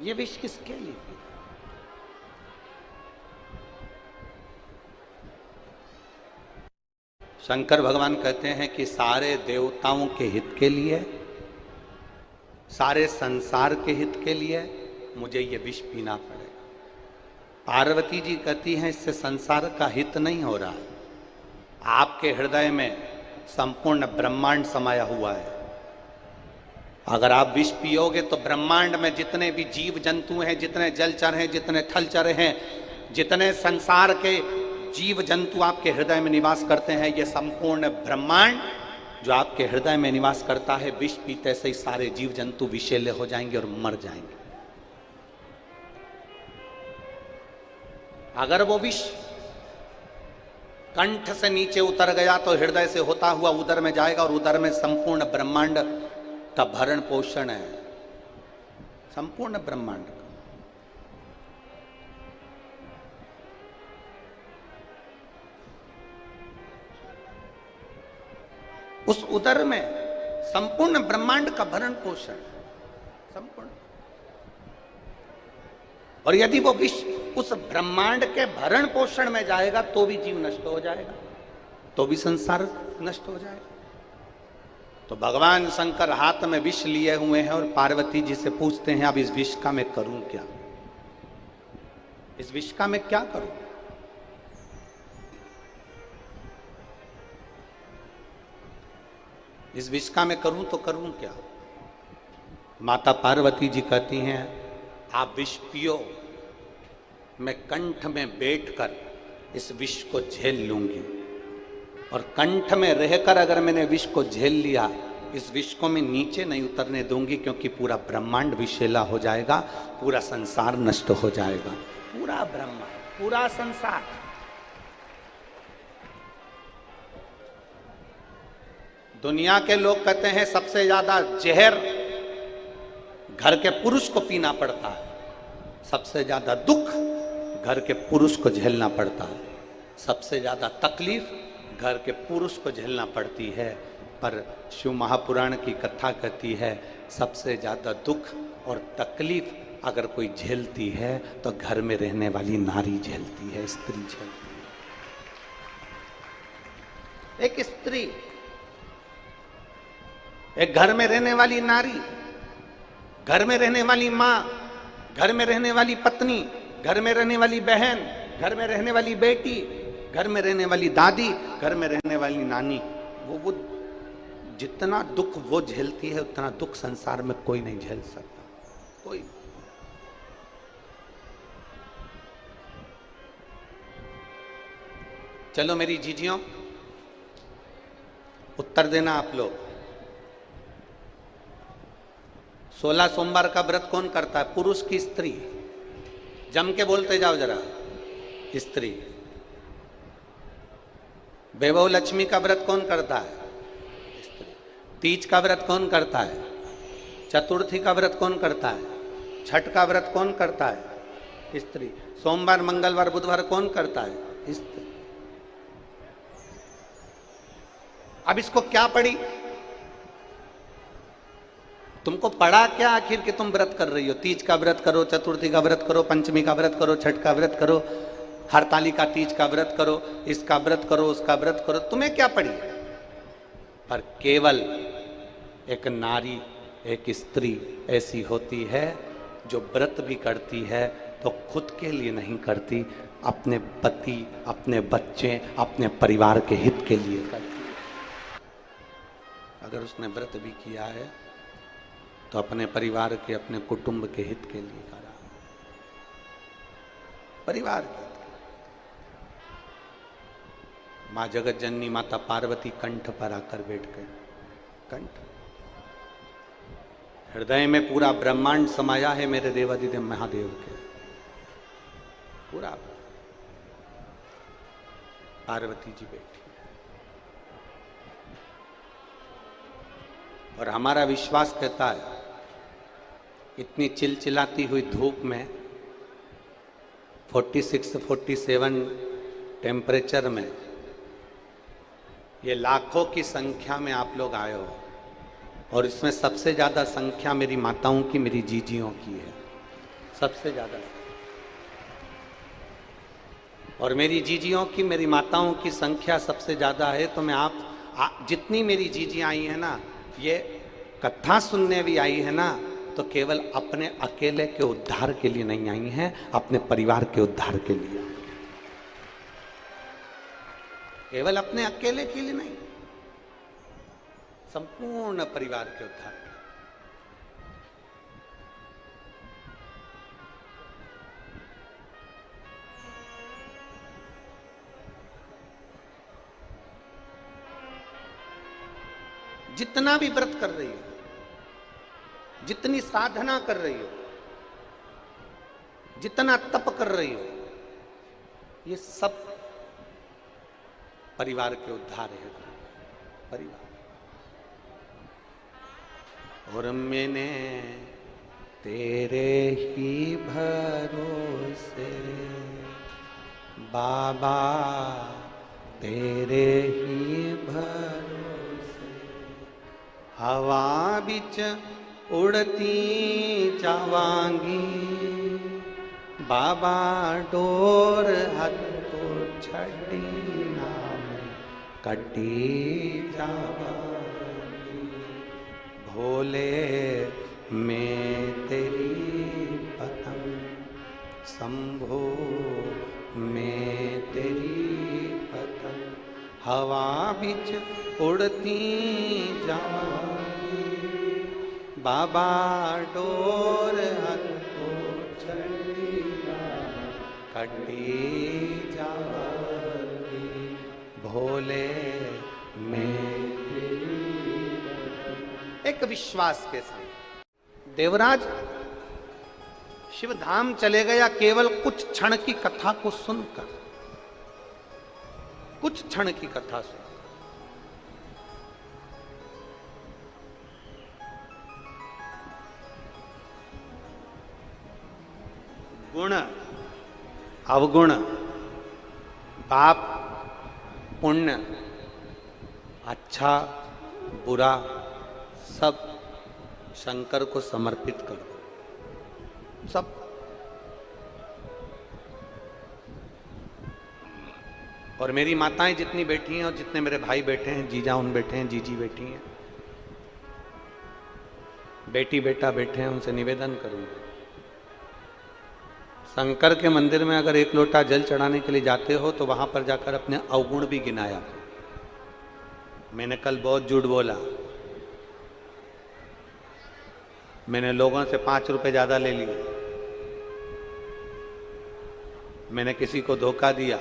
ये विष किसके लिए पी रहे हो? शंकर भगवान कहते हैं कि सारे देवताओं के हित के लिए, सारे संसार के हित के लिए मुझे ये विष पीना पड़ेगा। पार्वती जी कहती हैं इससे संसार का हित नहीं हो रहा है, आपके हृदय में संपूर्ण ब्रह्मांड समाया हुआ है। अगर आप विष पियोगे तो ब्रह्मांड में जितने भी जीव जंतु हैं, जितने जलचर हैं, जितने थलचर हैं, जितने संसार के जीव जंतु आपके हृदय में निवास करते हैं, ये संपूर्ण ब्रह्मांड जो आपके हृदय में निवास करता है, विष पीते से ही सारे जीव जंतु विषैले हो जाएंगे और मर जाएंगे। अगर वो विष कंठ से नीचे उतर गया तो हृदय से होता हुआ उदर में जाएगा, और उदर में संपूर्ण ब्रह्मांड का भरण पोषण है, संपूर्ण ब्रह्मांड का। उस उदर में संपूर्ण ब्रह्मांड का भरण पोषण, संपूर्ण। और यदि वो विष उस ब्रह्मांड के भरण पोषण में जाएगा तो भी जीव नष्ट हो जाएगा, तो भी संसार नष्ट हो जाएगा। तो भगवान शंकर हाथ में विष लिए हुए हैं और पार्वती जी से पूछते हैं अब इस विष का मैं करूं क्या, इस विष का मैं क्या करूं? इस विष का मैं करूं तो करूं क्या? माता पार्वती जी कहती हैं आप विष पियो, मैं कंठ में बैठकर इस विष को झेल लूंगी, और कंठ में रहकर अगर मैंने विष को झेल लिया, इस विष को मैं नीचे नहीं उतरने दूंगी, क्योंकि पूरा ब्रह्मांड विषैला हो जाएगा, पूरा संसार नष्ट हो जाएगा, पूरा ब्रह्मांड, पूरा संसार। दुनिया के लोग कहते हैं सबसे ज्यादा जहर घर के पुरुष को पीना पड़ता है, सबसे ज्यादा दुख घर के पुरुष को झेलना पड़ता है, सबसे ज्यादा तकलीफ घर के पुरुष को झेलना पड़ती है। पर शिव महापुराण की कथा कहती है सबसे ज्यादा दुख और तकलीफ अगर कोई झेलती है तो घर में रहने वाली नारी झेलती है, स्त्री झेलती है। एक स्त्री, एक घर में रहने वाली नारी, घर में रहने वाली माँ, घर में रहने वाली पत्नी, घर में रहने वाली बहन, घर में रहने वाली बेटी, घर में रहने वाली दादी, घर में रहने वाली नानी, वो जितना दुख वो झेलती है उतना दुख संसार में कोई नहीं झेल सकता, कोई। चलो मेरी जीजियों, उत्तर देना आप लोग। 16 सोमवार का व्रत कौन करता है, पुरुष की स्त्री? जम के बोलते जाओ जरा। स्त्री। वैभव लक्ष्मी का व्रत कौन करता है? स्त्री। तीज का व्रत कौन करता है? चतुर्थी का व्रत कौन करता है? छठ का व्रत कौन करता है? स्त्री। सोमवार मंगलवार बुधवार कौन करता है? स्त्री। अब इसको क्या पड़ी? तुमको पड़ा क्या आखिर कि तुम व्रत कर रही हो? तीज का व्रत करो, चतुर्थी का व्रत करो, पंचमी का व्रत करो, छठ का व्रत करो, हरतालिका तीज का व्रत करो, इसका व्रत करो, उसका व्रत करो, तुम्हें क्या पड़ी? पर केवल एक नारी, एक स्त्री ऐसी होती है जो व्रत भी करती है तो खुद के लिए नहीं करती, अपने पति, अपने बच्चे, अपने परिवार के हित के लिए करती है। अगर उसने व्रत भी किया है तो अपने परिवार के, अपने कुटुंब के हित के लिए करा, परिवार के हित के। मां जगत जननी माता पार्वती कंठ पर आकर बैठ गई। कंठ, हृदय में पूरा ब्रह्मांड समाया है मेरे देवादिदेव महादेव के, पूरा। पार्वती जी बैठी और हमारा विश्वास कहता है इतनी चिलचिलाती हुई धूप में 46-47 टेम्परेचर में ये लाखों की संख्या में आप लोग आए हो और इसमें सबसे ज्यादा संख्या मेरी माताओं की, मेरी जीजियों की है, सबसे ज्यादा। और मेरी जीजियों की, मेरी माताओं की संख्या सबसे ज्यादा है तो मैं जितनी मेरी जीजियां आई है ना, ये कथा सुनने भी आई है ना, तो केवल अपने अकेले के उद्धार के लिए नहीं आई हैं, अपने परिवार के उद्धार के लिए। केवल अपने अकेले के लिए नहीं, संपूर्ण परिवार के उद्धार के। जितना भी व्रत कर रही हो, जितनी साधना कर रही हो, जितना तप कर रही हो, ये सब परिवार के उद्धार है, परिवार। और मैंने तेरे ही भरोसे बाबा, तेरे ही भरोसे हवा बिच उड़ती जावांगी, बाबा डोर हथो छड़ी नाम कटी जावांगी। भोले मैं तेरी पतंग, शंभो मैं तेरी पतंग, हवा बिच उड़ती जावांगी, बाबा डोर हथो छड़ी कटी जावांगी। भोले में एक विश्वास के साथ देवराज शिवधाम चले गया केवल कुछ क्षण की कथा को सुनकर, कुछ क्षण की कथा सुन। गुण अवगुण, पाप पुण्य, अच्छा बुरा, सब शंकर को समर्पित कर दो, सब। और मेरी माताएं जितनी बैठी हैं और जितने मेरे भाई बैठे हैं, जीजा उन बैठे हैं, जीजी बैठी हैं, बेटी बेटा बैठे हैं, उनसे निवेदन करूंगा, शंकर के मंदिर में अगर एक लोटा जल चढ़ाने के लिए जाते हो तो वहां पर जाकर अपने अवगुण भी गिनाया। मैंने कल बहुत झूठ बोला, मैंने लोगों से 5 रुपए ज्यादा ले लिए, मैंने किसी को धोखा दिया,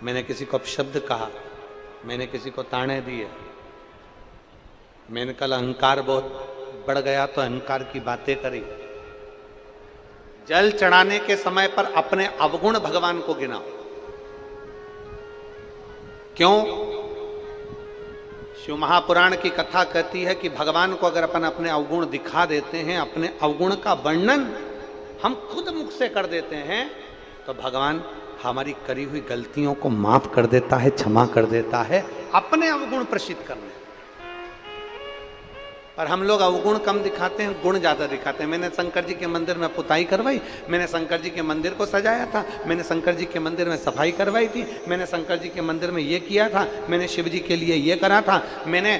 मैंने किसी को अपशब्द कहा, मैंने किसी को ताने दिए, मैंने कल अहंकार बहुत बढ़ गया तो अहंकार की बातें करी। जल चढ़ाने के समय पर अपने अवगुण भगवान को गिनाओ। क्यों? शिव महापुराण की कथा कहती है कि भगवान को अगर अपन अपने अवगुण दिखा देते हैं, अपने अवगुण का वर्णन हम खुद मुख से कर देते हैं, तो भगवान हमारी करी हुई गलतियों को माफ कर देता है, क्षमा कर देता है, अपने अवगुण प्रसिद्ध करने। और हम लोग अवगुण कम दिखाते हैं, गुण ज्यादा दिखाते हैं। मैंने शंकर जी के मंदिर में पुताई करवाई, मैंने शंकर जी के मंदिर को सजाया था, मैंने शंकर जी के मंदिर में सफाई करवाई थी, मैंने शंकर जी के मंदिर में ये किया था, मैंने शिव जी के लिए ये करा था, मैंने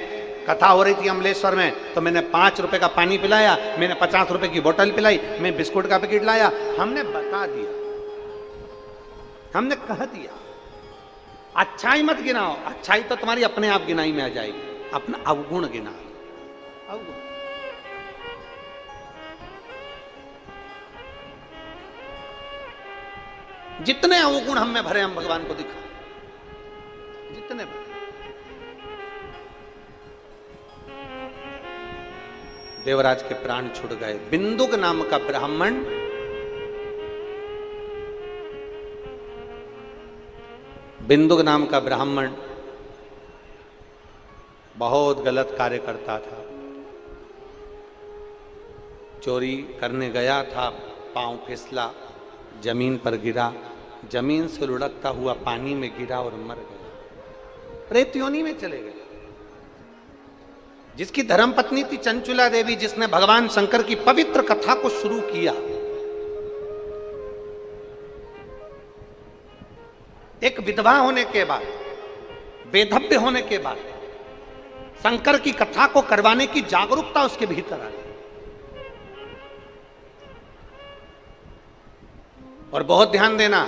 कथा हो रही थी अमलेश्वर में तो मैंने 5 रुपए का पानी पिलाया, मैंने 50 रुपए की बोतल पिलाई, मैं बिस्कुट का पैकेट लाया। हमने बता दिया, हमने कह दिया। अच्छाई मत गिनाओ, अच्छाई तो तुम्हारी अपने आप गिनाई में आ जाएगी, अपना अवगुण गिनाओ। अवगुण जितने अवगुण हम में भरे हम भगवान को दिखा, जितने भरे। देवराज के प्राण छुट गए। बिंदुक नाम का ब्राह्मण बिंदुक नाम का ब्राह्मण बहुत गलत कार्य करता था। चोरी करने गया था, पांव फिसला, जमीन पर गिरा, जमीन से लुढ़कता हुआ पानी में गिरा और मर गया, प्रेत योनि में चले गए। जिसकी धर्मपत्नी थी चंचुला देवी, जिसने भगवान शंकर की पवित्र कथा को शुरू किया, एक विधवा होने के बाद, वेधव्य होने के बाद शंकर की कथा को करवाने की जागरूकता उसके भीतर आ गई। और बहुत ध्यान देना,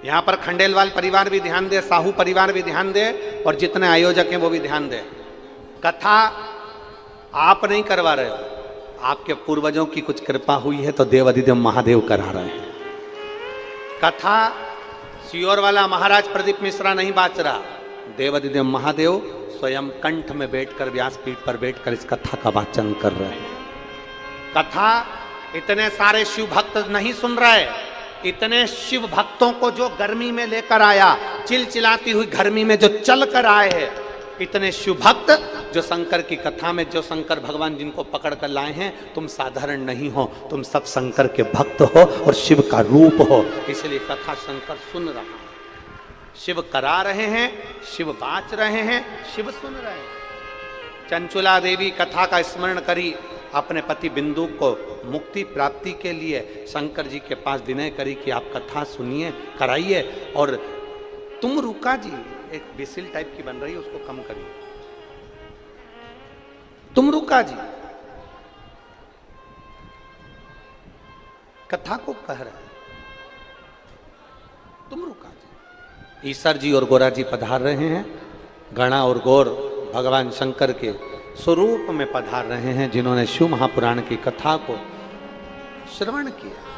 यहां पर खंडेलवाल परिवार भी ध्यान दे, साहू परिवार भी ध्यान दे, और जितने आयोजक हैं वो भी ध्यान दे। कथा आप नहीं करवा रहे हो, आपके पूर्वजों की कुछ कृपा हुई है तो देवाधिदेव महादेव करा रहे हैं। कथा सियोर वाला महाराज प्रदीप मिश्रा नहीं बाच रहा, देवाधिदेव महादेव स्वयं कंठ में बैठकर, व्यासपीठ पर बैठकर इस कथा का वाचन कर रहे हैं। कथा इतने सारे शिव भक्त नहीं सुन रहे, इतने शिव भक्तों को जो गर्मी में लेकर आया, चिलचिलाती हुई गर्मी में जो चल कर आए हैं, इतने शिव भक्त जो शंकर की कथा में, जो शंकर भगवान जिनको पकड़ कर लाए हैं, तुम साधारण नहीं हो, तुम सब शंकर के भक्त हो और शिव का रूप हो। इसलिए कथा शंकर सुन रहा है, शिव करा रहे हैं, शिव बाच रहे हैं, शिव सुन रहे हैं। चंचुला देवी कथा का स्मरण करी, अपने पति बिंदु को मुक्ति प्राप्ति के लिए शंकर जी के पास विनय करी कि आप कथा सुनिए, कराइए, और तुम रुका जी, एक बिसिल टाइप की बन रही है, उसको कम करिए। तुम रुका जी कथा को कह रहे, तुम रुका जी। ईसर जी और गोरा जी पधार रहे हैं, गणा और गौर भगवान शंकर के स्वरूप में पधार रहे हैं, जिन्होंने शिव महापुराण की कथा को श्रवण किया।